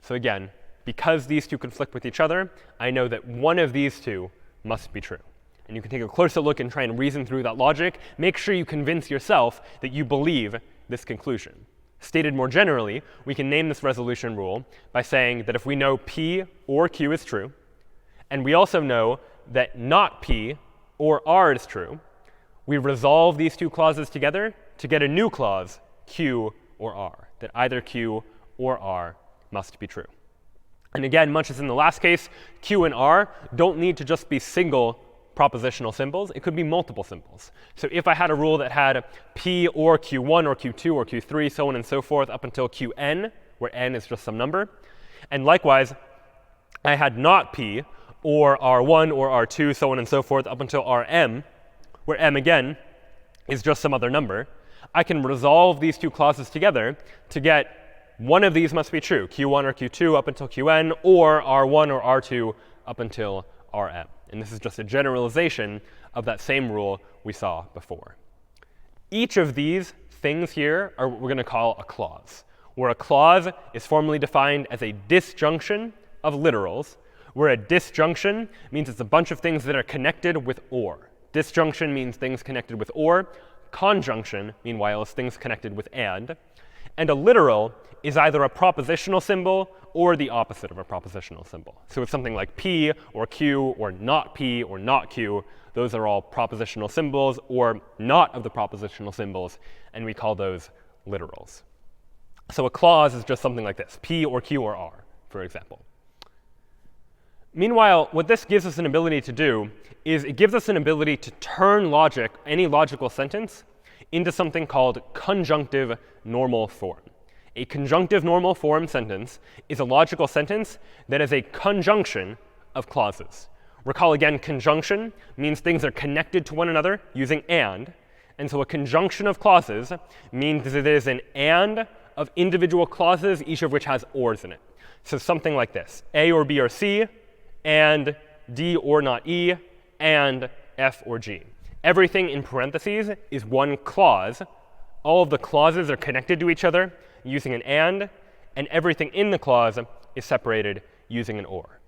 So again, because these two conflict with each other, I know that one of these two must be true. And you can take a closer look and try and reason through that logic. Make sure you convince yourself that you believe this conclusion. Stated more generally, we can name this resolution rule by saying that if we know P or Q is true, and we also know that not P or R is true, we resolve these two clauses together to get a new clause, Q or R, that either Q or R must be true. And again, much as in the last case, Q and R don't need to just be single propositional symbols. It could be multiple symbols. So if I had a rule that had P or Q1 or Q2 or Q3, so on and so forth, up until Qn, where n is just some number, and likewise, I had not P or R1 or R2, so on and so forth, up until Rm, where m, again, is just some other number, I can resolve these two clauses together to get one of these must be true, Q1 or Q2 up until Qn, or R1 or R2 up until Rm. And this is just a generalization of that same rule we saw before. Each of these things here are what we're going to call a clause, where a clause is formally defined as a disjunction of literals, where a disjunction means it's a bunch of things that are connected with or. Disjunction means things connected with or. Conjunction, meanwhile, is things connected with and. And a literal is either a propositional symbol or the opposite of a propositional symbol. So it's something like P or Q or not P or not Q. Those are all propositional symbols or not of the propositional symbols, and we call those literals. So a clause is just something like this, P or Q or R, for example. Meanwhile, what this gives us an ability to do is it gives us an ability to turn logic, any logical sentence, into something called conjunctive normal form. A conjunctive normal form sentence is a logical sentence that is a conjunction of clauses. Recall again, conjunction means things are connected to one another using and so a conjunction of clauses means that it is an and of individual clauses, each of which has ors in it. So something like this, A or B or C, and D or not E, and F or G. Everything in parentheses is one clause. All of the clauses are connected to each other using an and everything in the clause is separated using an or.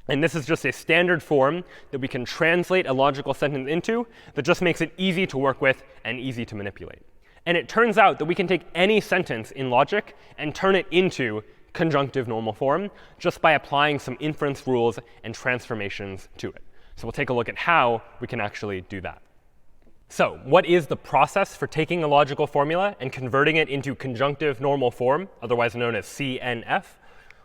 And this is just a standard form that we can translate a logical sentence into that just makes it easy to work with and easy to manipulate. And it turns out that we can take any sentence in logic and turn it into conjunctive normal form just by applying some inference rules and transformations to it. So we'll take a look at how we can actually do that. So what is the process for taking a logical formula and converting it into conjunctive normal form, otherwise known as CNF?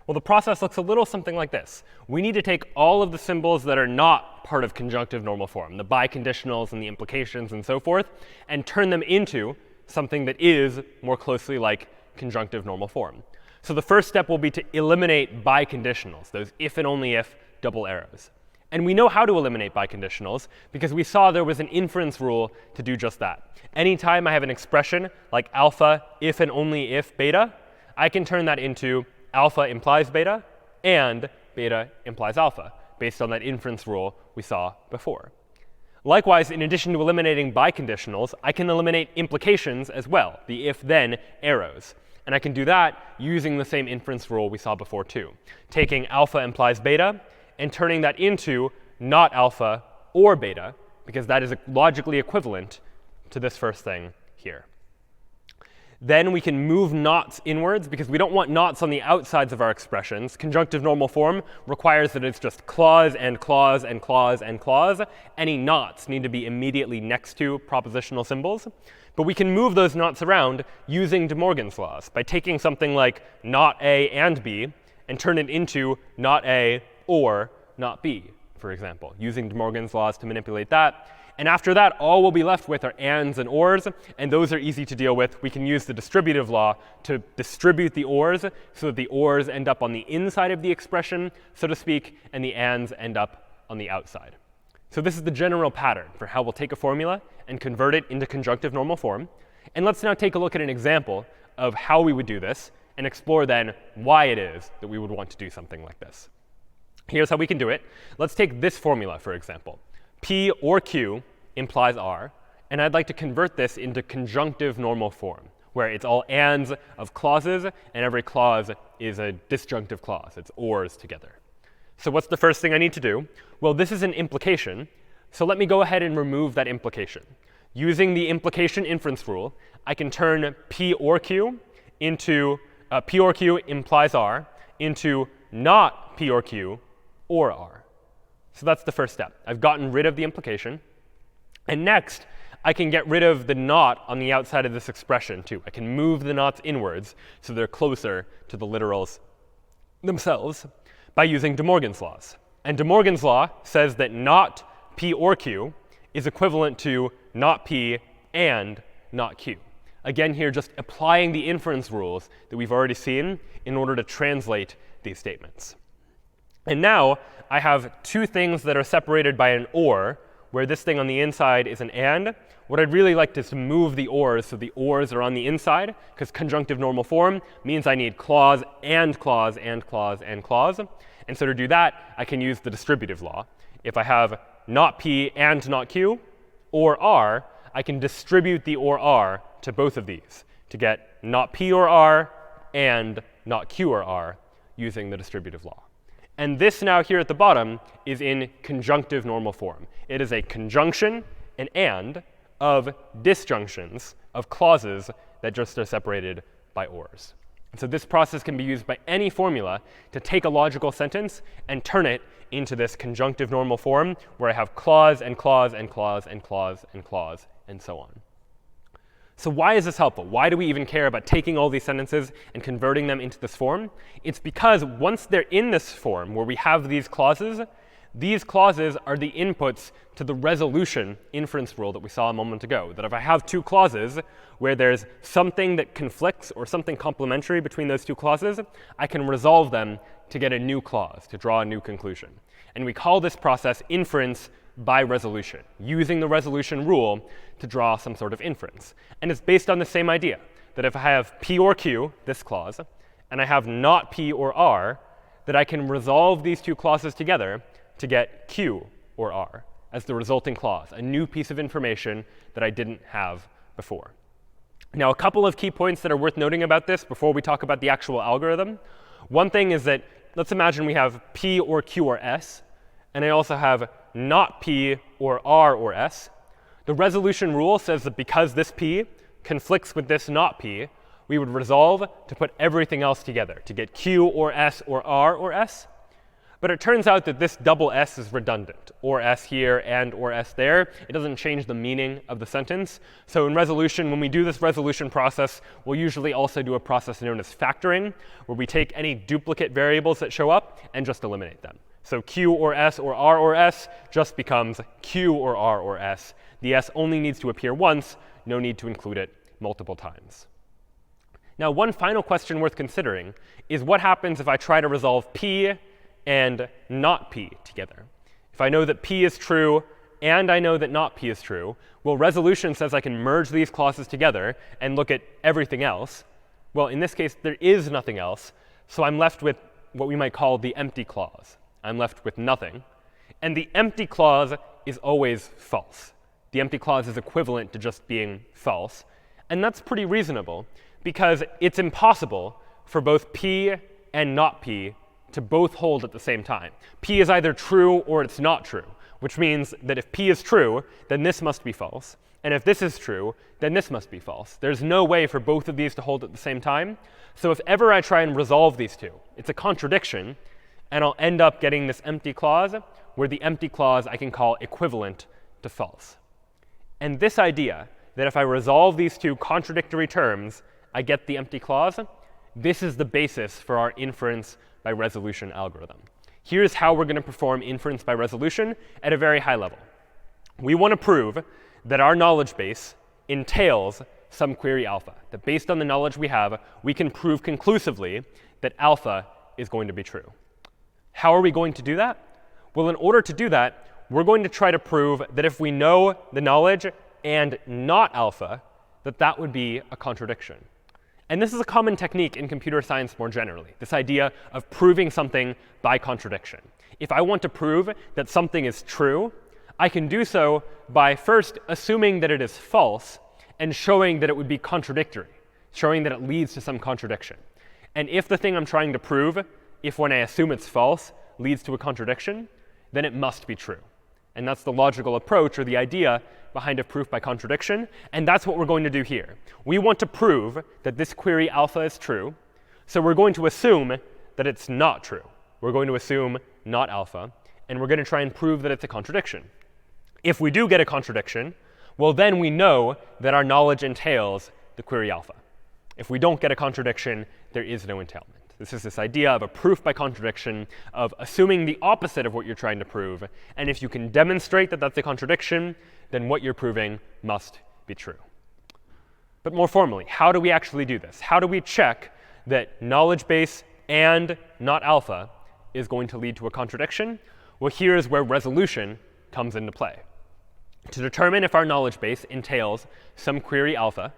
Well, the process looks a little something like this. We need to take all of the symbols that are not part of conjunctive normal form, the biconditionals and the implications and so forth, and turn them into something that is more closely like conjunctive normal form. So the first step will be to eliminate biconditionals, those if and only if double arrows. And we know how to eliminate biconditionals because we saw there was an inference rule to do just that. Anytime I have an expression like alpha if and only if beta, I can turn that into alpha implies beta and beta implies alpha based on that inference rule we saw before. Likewise, in addition to eliminating biconditionals, I can eliminate implications as well, the if-then arrows. And I can do that using the same inference rule we saw before too, taking alpha implies beta and turning that into not alpha or beta, because that is logically equivalent to this first thing here. Then we can move knots inwards, because we don't want knots on the outsides of our expressions. Conjunctive normal form requires that it's just clause and clause and clause and clause. Any knots need to be immediately next to propositional symbols. But we can move those knots around using De Morgan's laws by taking something like not A and B and turn it into not A or not B, for example, using De Morgan's laws to manipulate that. And after that, all we'll be left with are ands and ors, and those are easy to deal with. We can use the distributive law to distribute the ors so that the ors end up on the inside of the expression, so to speak, and the ands end up on the outside. So this is the general pattern for how we'll take a formula and convert it into conjunctive normal form. And let's now take a look at an example of how we would do this and explore then why it is that we would want to do something like this. Here's how we can do it. Let's take this formula, for example. P or Q implies R, and I'd like to convert this into conjunctive normal form, where it's all ands of clauses, and every clause is a disjunctive clause. It's ors together. So what's the first thing I need to do? Well, this is an implication, so let me go ahead and remove that implication. Using the implication inference rule, I can turn P or Q into P or Q implies R into not P or Q or R. So that's the first step. I've gotten rid of the implication. And next, I can get rid of the not on the outside of this expression too. I can move the knots inwards so they're closer to the literals themselves by using De Morgan's laws. And De Morgan's law says that not P or Q is equivalent to not P and not Q. Again, here just applying the inference rules that we've already seen in order to translate these statements. And now I have two things that are separated by an or, where this thing on the inside is an and. What I'd really like is to move the ors so the ors are on the inside, because conjunctive normal form means I need clause and clause and clause and clause. And so to do that, I can use the distributive law. If I have not P and not Q or R, I can distribute the or R to both of these to get not P or R and not Q or R using the distributive law. And this now here at the bottom is in conjunctive normal form. It is a conjunction, an and, of disjunctions, of clauses that just are separated by ors. And so this process can be used by any formula to take a logical sentence and turn it into this conjunctive normal form where I have clause and clause and clause and clause and clause and so on. So why is this helpful? Why do we even care about taking all these sentences and converting them into this form? It's because once they're in this form where we have these clauses are the inputs to the resolution inference rule that we saw a moment ago. That if I have two clauses where there's something that conflicts or something complementary between those two clauses, I can resolve them to get a new clause, to draw a new conclusion. And we call this process inference by resolution, using the resolution rule to draw some sort of inference. And it's based on the same idea, that if I have P or Q, this clause, and I have not P or R, that I can resolve these two clauses together to get Q or R as the resulting clause, a new piece of information that I didn't have before. Now, a couple of key points that are worth noting about this before we talk about the actual algorithm. One thing is that let's imagine we have P or Q or S, and I also have not P or R or S. The resolution rule says that because this P conflicts with this not P, we would resolve to put everything else together to get Q or S or R or S. But it turns out that this double S is redundant, or S here and or S there. It doesn't change the meaning of the sentence. So in resolution, when we do this resolution process, we'll usually also do a process known as factoring, where we take any duplicate variables that show up and just eliminate them. So Q or S or R or S just becomes Q or R or S. The S only needs to appear once, no need to include it multiple times. Now, one final question worth considering is what happens if I try to resolve P and not P together? If I know that P is true and I know that not P is true, well, resolution says I can merge these clauses together and look at everything else. Well, in this case, there is nothing else, so I'm left with what we might call the empty clause. I'm left with nothing. And the empty clause is always false. The empty clause is equivalent to just being false. And that's pretty reasonable, because it's impossible for both P and not P to both hold at the same time. P is either true or it's not true, which means that if P is true, then this must be false. And if this is true, then this must be false. There's no way for both of these to hold at the same time. So if ever I try and resolve these two, it's a contradiction, and I'll end up getting this empty clause, where the empty clause I can call equivalent to false. And this idea that if I resolve these two contradictory terms, I get the empty clause, this is the basis for our inference by resolution algorithm. Here's how we're going to perform inference by resolution at a very high level. We want to prove that our knowledge base entails some query alpha, that based on the knowledge we have, we can prove conclusively that alpha is going to be true. How are we going to do that? Well, in order to do that, we're going to try to prove that if we know the knowledge and not alpha, that would be a contradiction. And this is a common technique in computer science more generally, this idea of proving something by contradiction. If I want to prove that something is true, I can do so by first assuming that it is false and showing that it would be contradictory, showing that it leads to some contradiction. And if the thing I'm trying to prove, if when I assume it's false, leads to a contradiction, then it must be true. And that's the logical approach, or the idea behind a proof by contradiction. And that's what we're going to do here. We want to prove that this query alpha is true. So we're going to assume that it's not true. We're going to assume not alpha. And we're going to try and prove that it's a contradiction. If we do get a contradiction, well, then we know that our knowledge entails the query alpha. If we don't get a contradiction, there is no entailment. This is this idea of a proof by contradiction, of assuming the opposite of what you're trying to prove. And if you can demonstrate that that's a contradiction, then what you're proving must be true. But more formally, how do we actually do this? How do we check that knowledge base and not alpha is going to lead to a contradiction? Well, here's where resolution comes into play. To determine if our knowledge base entails some query alpha,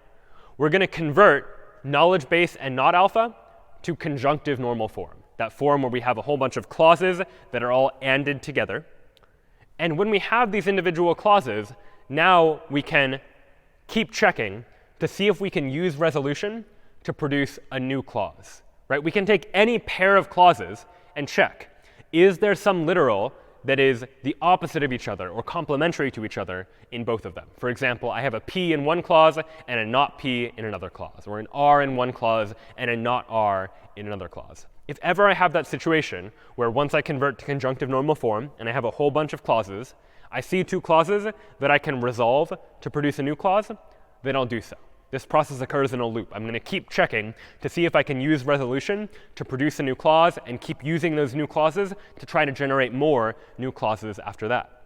we're going to convert knowledge base and not alpha to conjunctive normal form, that form where we have a whole bunch of clauses that are all anded together. And when we have these individual clauses, now we can keep checking to see if we can use resolution to produce a new clause. Right? We can take any pair of clauses and check, is there some literal that is the opposite of each other or complementary to each other in both of them? For example, I have a P in one clause and a not P in another clause, or an R in one clause and a not R in another clause. If ever I have that situation where once I convert to conjunctive normal form and I have a whole bunch of clauses, I see two clauses that I can resolve to produce a new clause, then I'll do so. This process occurs in a loop. I'm going to keep checking to see if I can use resolution to produce a new clause and keep using those new clauses to try to generate more new clauses after that.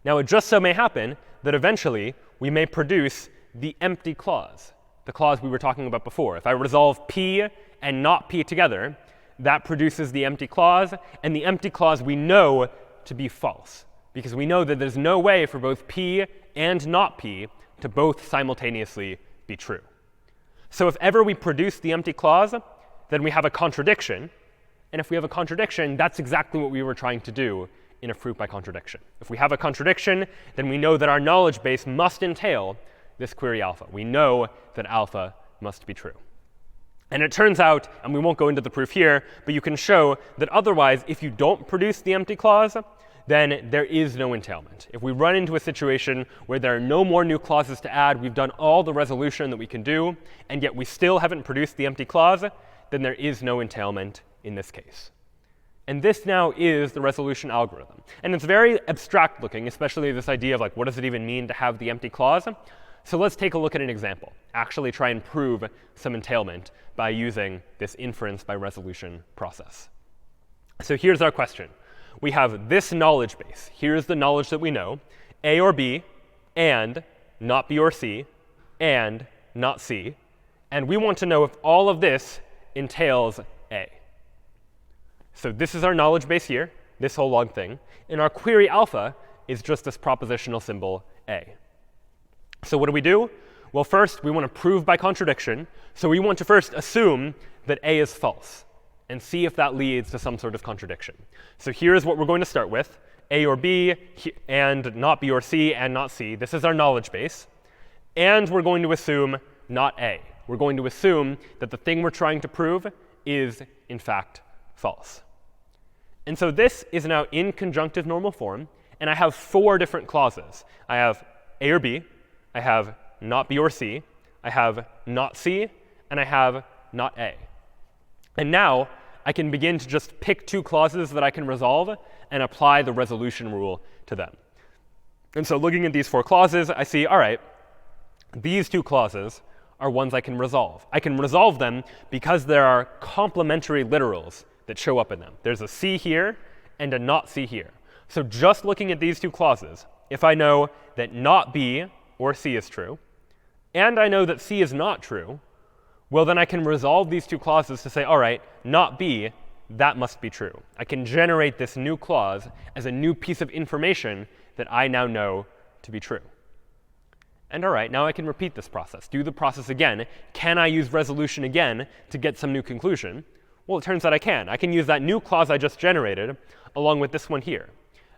Now, it just so may happen that eventually we may produce the empty clause, the clause we were talking about before. If I resolve P and not P together, that produces the empty clause. And the empty clause we know to be false, because we know that there's no way for both P and not P to both simultaneously be true. So if ever we produce the empty clause, then we have a contradiction. And if we have a contradiction, that's exactly what we were trying to do in a proof by contradiction. If we have a contradiction, then we know that our knowledge base must entail this query alpha. We know that alpha must be true. And it turns out, and we won't go into the proof here, but you can show that otherwise, if you don't produce the empty clause, then there is no entailment. If we run into a situation where there are no more new clauses to add, we've done all the resolution that we can do, and yet we still haven't produced the empty clause, then there is no entailment in this case. And this now is the resolution algorithm. And it's very abstract looking, especially this idea of like, what does it even mean to have the empty clause? So let's take a look at an example, actually try and prove some entailment by using this inference by resolution process. So here's our question. We have this knowledge base. Here's the knowledge that we know, A or B, and not B or C, and not C. And we want to know if all of this entails A. So this is our knowledge base here, this whole long thing. And our query alpha is just this propositional symbol A. So what do? Well, first, we want to prove by contradiction. So we want to first assume that A is false and see if that leads to some sort of contradiction. So here's what we're going to start with. A or B and not B or C and not C. This is our knowledge base. And we're going to assume not A. We're going to assume that the thing we're trying to prove is, in fact, false. And so this is now in conjunctive normal form. And I have 4 different clauses. I have A or B. I have not B or C. I have not C. And I have not A. And now I can begin to just pick 2 clauses that I can resolve and apply the resolution rule to them. And so looking at these 4 clauses, I see, all right, these 2 clauses are ones I can resolve. I can resolve them because there are complementary literals that show up in them. There's a C here and a not C here. So just looking at these 2 clauses, if I know that not B or C is true, and I know that C is not true, well, then I can resolve these 2 clauses to say, all right, not B, that must be true. I can generate this new clause as a new piece of information that I now know to be true. And all right, now I can repeat this process, do the process again. Can I use resolution again to get some new conclusion? Well, it turns out I can. I can use that new clause I just generated along with this one here.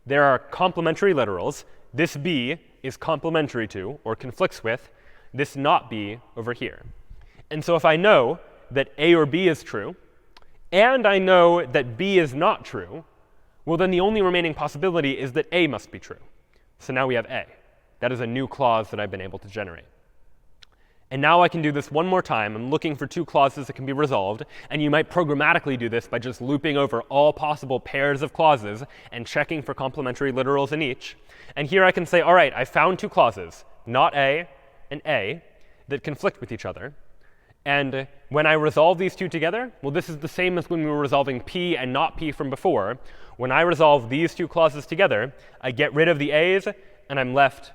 There are complementary literals. This B is complementary to, or conflicts with, this not B over here. And so if I know that A or B is true, and I know that B is not true, well, then the only remaining possibility is that A must be true. So now we have A. That is a new clause that I've been able to generate. And now I can do this one more time. I'm looking for 2 clauses that can be resolved. And you might programmatically do this by just looping over all possible pairs of clauses and checking for complementary literals in each. And here I can say, all right, I found 2 clauses, not A and A, that conflict with each other. And when I resolve these 2 together, well, this is the same as when we were resolving P and not P from before. When I resolve these 2 clauses together, I get rid of the A's, and I'm left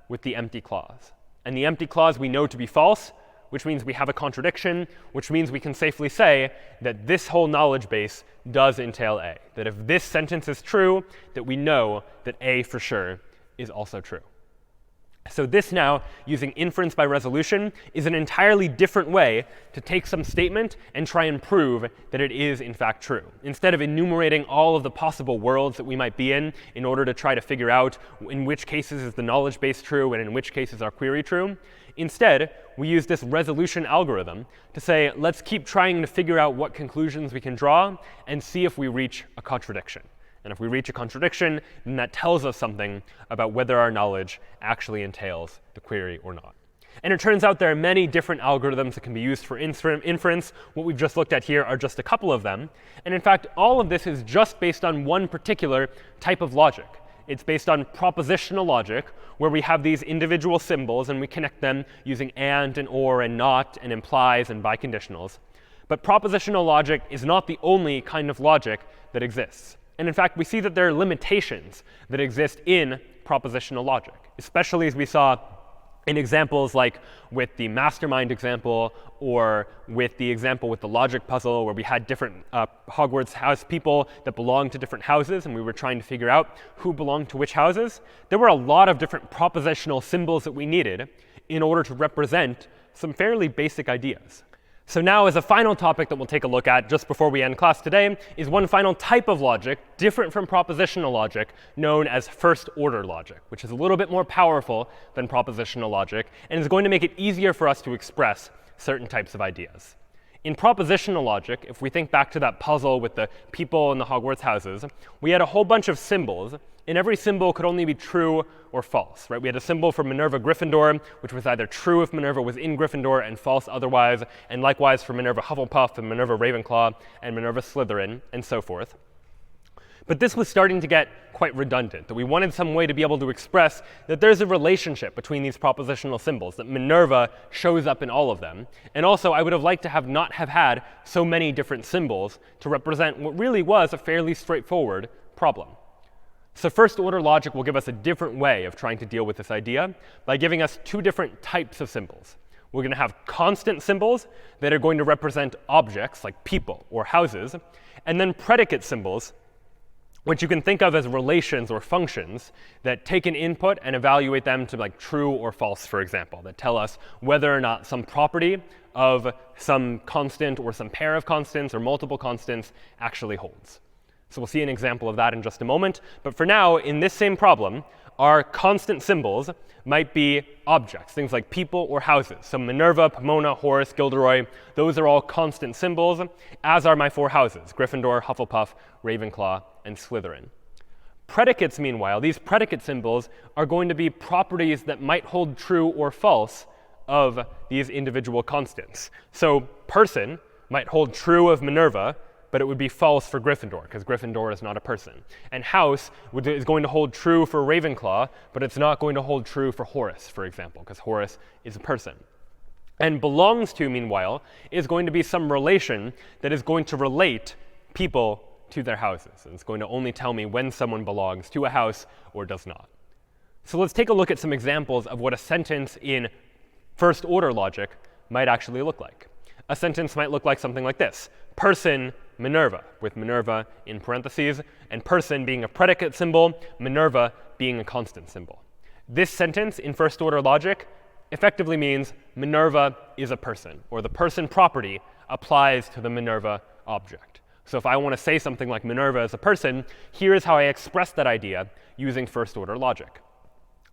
with the empty clause. And the empty clause we know to be false, which means we have a contradiction, which means we can safely say that this whole knowledge base does entail A. That if this sentence is true, that we know that A for sure is also true. So this now, using inference by resolution, is an entirely different way to take some statement and try and prove that it is, in fact, true. Instead of enumerating all of the possible worlds that we might be in order to try to figure out in which cases is the knowledge base true and in which cases our query true, instead, we use this resolution algorithm to say, let's keep trying to figure out what conclusions we can draw and see if we reach a contradiction. And if we reach a contradiction, then that tells us something about whether our knowledge actually entails the query or not. And it turns out there are many different algorithms that can be used for inference. What we've just looked at here are just a couple of them. And in fact, all of this is just based on one particular type of logic. It's based on propositional logic, where we have these individual symbols, and we connect them using and or and not and implies and biconditionals. But propositional logic is not the only kind of logic that exists. And in fact, we see that there are limitations that exist in propositional logic, especially as we saw in examples like with the mastermind example or with the example with the logic puzzle, where we had different Hogwarts house people that belonged to different houses, and we were trying to figure out who belonged to which houses. There were a lot of different propositional symbols that we needed in order to represent some fairly basic ideas. So now, as a final topic that we'll take a look at just before we end class today, is one final type of logic different from propositional logic, known as first-order logic, which is a little bit more powerful than propositional logic and is going to make it easier for us to express certain types of ideas. In propositional logic, if we think back to that puzzle with the people in the Hogwarts houses, we had a whole bunch of symbols, and every symbol could only be true or false, right? We had a symbol for Minerva Gryffindor, which was either true if Minerva was in Gryffindor and false otherwise, and likewise for Minerva Hufflepuff and Minerva Ravenclaw and Minerva Slytherin, and so forth. But this was starting to get quite redundant, that we wanted some way to be able to express that there's a relationship between these propositional symbols, that Minerva shows up in all of them. And also, I would have liked to not have had so many different symbols to represent what really was a fairly straightforward problem. So first-order logic will give us a different way of trying to deal with this idea by giving us 2 different types of symbols. We're going to have constant symbols that are going to represent objects like people or houses, and then predicate symbols, which you can think of as relations or functions that take an input and evaluate them to like true or false, for example, that tell us whether or not some property of some constant or some pair of constants or multiple constants actually holds. So we'll see an example of that in just a moment. But for now, in this same problem, our constant symbols might be objects, things like people or houses. So Minerva, Pomona, Horace, Gilderoy, those are all constant symbols, as are my 4 houses, Gryffindor, Hufflepuff, Ravenclaw, and Slytherin. Predicates, meanwhile, these predicate symbols are going to be properties that might hold true or false of these individual constants. So person might hold true of Minerva, but it would be false for Gryffindor, because Gryffindor is not a person. And house is going to hold true for Ravenclaw, but it's not going to hold true for Horace, for example, because Horace is a person. And belongs to, meanwhile, is going to be some relation that is going to relate people to their houses. And it's going to only tell me when someone belongs to a house or does not. So let's take a look at some examples of what a sentence in first-order logic might actually look like. A sentence might look like something like this. Person, Minerva, with Minerva in parentheses, and person being a predicate symbol, Minerva being a constant symbol. This sentence in first-order logic effectively means Minerva is a person, or the person property applies to the Minerva object. So if I want to say something like Minerva is a person, here is how I express that idea using first-order logic.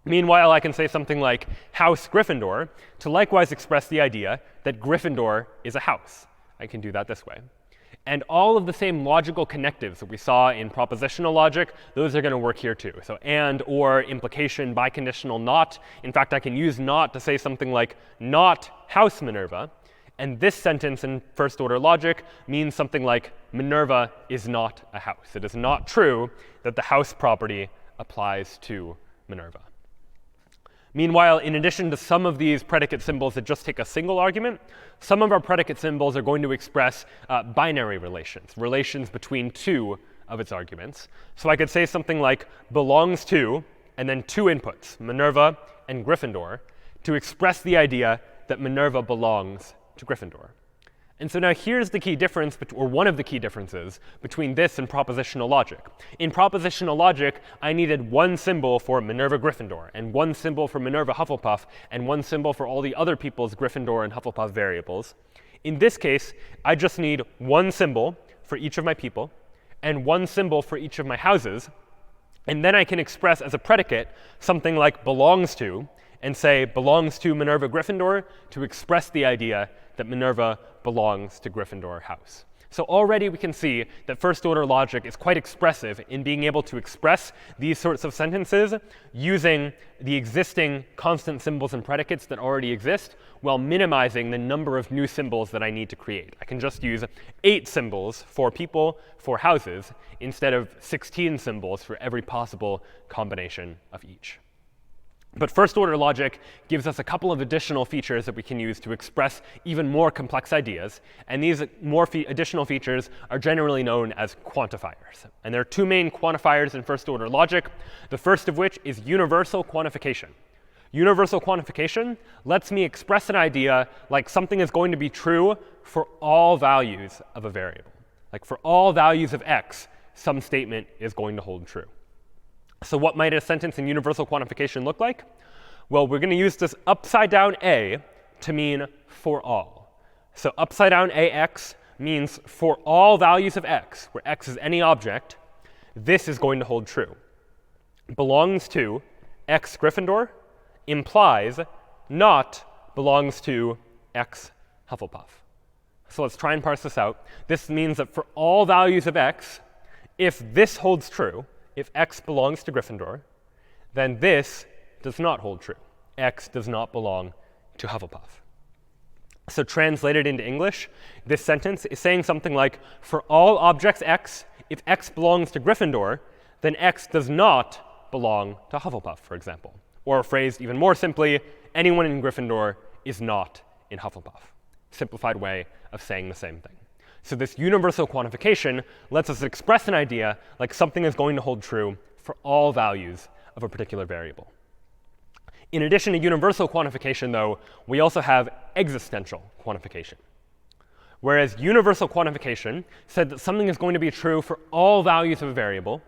Meanwhile, I can say something like House Gryffindor to likewise express the idea that Gryffindor is a house. I can do that this way. And all of the same logical connectives that we saw in propositional logic, those are going to work here too. So and, or, implication, biconditional, not. In fact, I can use not to say something like not House Minerva. And this sentence in first-order logic means something like Minerva is not a house. It is not true that the house property applies to Minerva. Meanwhile, in addition to some of these predicate symbols that just take a single argument, some of our predicate symbols are going to express binary relations between 2 of its arguments. So I could say something like belongs to, and then 2 inputs, Minerva and Gryffindor, to express the idea that Minerva belongs to Gryffindor. And so now here's the key difference, or one of the key differences, between this and propositional logic. In propositional logic, I needed 1 symbol for Minerva Gryffindor, and 1 symbol for Minerva Hufflepuff, and 1 symbol for all the other people's Gryffindor and Hufflepuff variables. In this case, I just need 1 symbol for each of my people, and 1 symbol for each of my houses, and then I can express as a predicate something like belongs to, and say belongs to Minerva Gryffindor to express the idea that Minerva belongs to Gryffindor house. So already we can see that first-order logic is quite expressive in being able to express these sorts of sentences using the existing constant symbols and predicates that already exist while minimizing the number of new symbols that I need to create. I can just use 8 symbols for people, for houses, instead of 16 symbols for every possible combination of each. But first-order logic gives us a couple of additional features that we can use to express even more complex ideas. And these additional features are generally known as quantifiers. And there are 2 main quantifiers in first-order logic, the first of which is universal quantification. Universal quantification lets me express an idea like something is going to be true for all values of a variable. Like for all values of x, some statement is going to hold true. So what might a sentence in universal quantification look like? Well, we're going to use this upside down a to mean for all. So upside down ax means for all values of x, where x is any object, this is going to hold true. Belongs to x Gryffindor implies not belongs to x Hufflepuff. So let's try and parse this out. This means that for all values of x, if this holds true, if x belongs to Gryffindor, then this does not hold true. X does not belong to Hufflepuff. So translated into English, this sentence is saying something like, for all objects x, if x belongs to Gryffindor, then x does not belong to Hufflepuff, for example. Or phrased even more simply, anyone in Gryffindor is not in Hufflepuff. Simplified way of saying the same thing. So this universal quantification lets us express an idea like something is going to hold true for all values of a particular variable. In addition to universal quantification, though, we also have existential quantification. Whereas universal quantification said that something is going to be true for all values of a variable,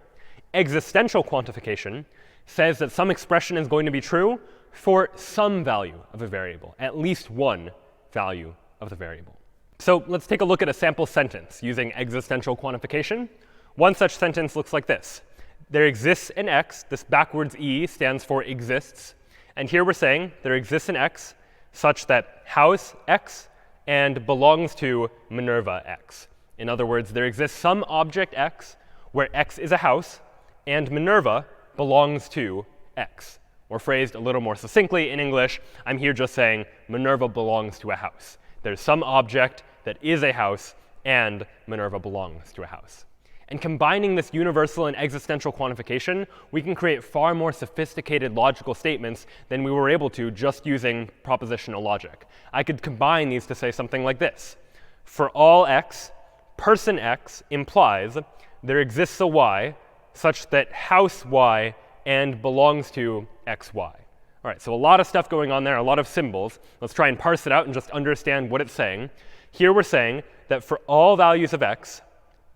existential quantification says that some expression is going to be true for some value of a variable, at least one value of the variable. So let's take a look at a sample sentence using existential quantification. One such sentence looks like this. There exists an x. This backwards e stands for exists. And here we're saying there exists an x such that house x and belongs to Minerva x. In other words, there exists some object x where x is a house and Minerva belongs to x. Or phrased a little more succinctly in English, I'm here just saying Minerva belongs to a house. There's some object that is a house and Minerva belongs to a house. And combining this universal and existential quantification, we can create far more sophisticated logical statements than we were able to just using propositional logic. I could combine these to say something like this. For all x, person x implies there exists a y such that house y and belongs to xy. All right, so a lot of stuff going on there, a lot of symbols. Let's try and parse it out and just understand what it's saying. Here we're saying that for all values of x,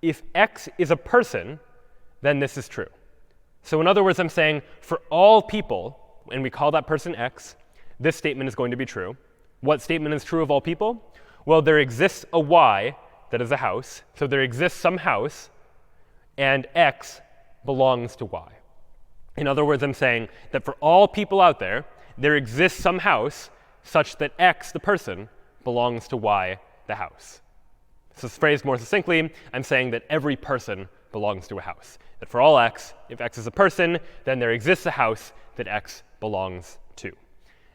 if x is a person, then this is true. So in other words, I'm saying for all people, and we call that person x, this statement is going to be true. What statement is true of all people? Well, there exists a y that is a house. So there exists some house, and x belongs to y. In other words, I'm saying that for all people out there, there exists some house such that x, the person, belongs to y, the house. So phrased more succinctly, I'm saying that every person belongs to a house. That for all x, if x is a person, then there exists a house that x belongs to.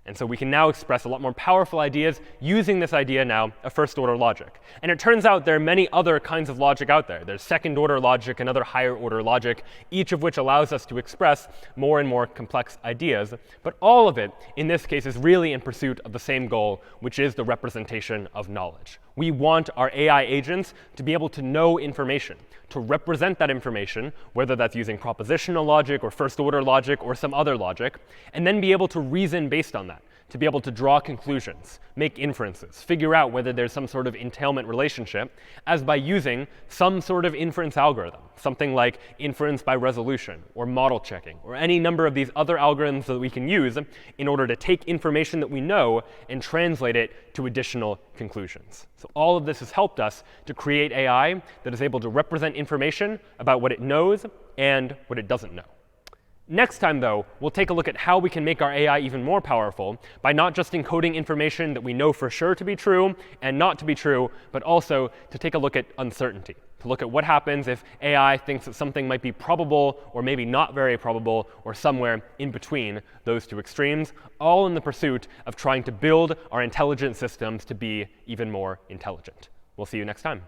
And so we can now express a lot more powerful ideas using this idea now of first-order logic. And it turns out there are many other kinds of logic out there. There's second-order logic and other higher-order logic, each of which allows us to express more and more complex ideas. But all of it, in this case, is really in pursuit of the same goal, which is the representation of knowledge. We want our AI agents to be able to know information, to represent that information, whether that's using propositional logic or first-order logic or some other logic, and then be able to reason based on that, to be able to draw conclusions, make inferences, figure out whether there's some sort of entailment relationship, as by using some sort of inference algorithm, something like inference by resolution or model checking, or any number of these other algorithms that we can use in order to take information that we know and translate it to additional conclusions. So all of this has helped us to create AI that is able to represent information about what it knows and what it doesn't know. Next time, though, we'll take a look at how we can make our AI even more powerful by not just encoding information that we know for sure to be true and not to be true, but also to take a look at uncertainty, to look at what happens if AI thinks that something might be probable or maybe not very probable or somewhere in between those two extremes, all in the pursuit of trying to build our intelligent systems to be even more intelligent. We'll see you next time.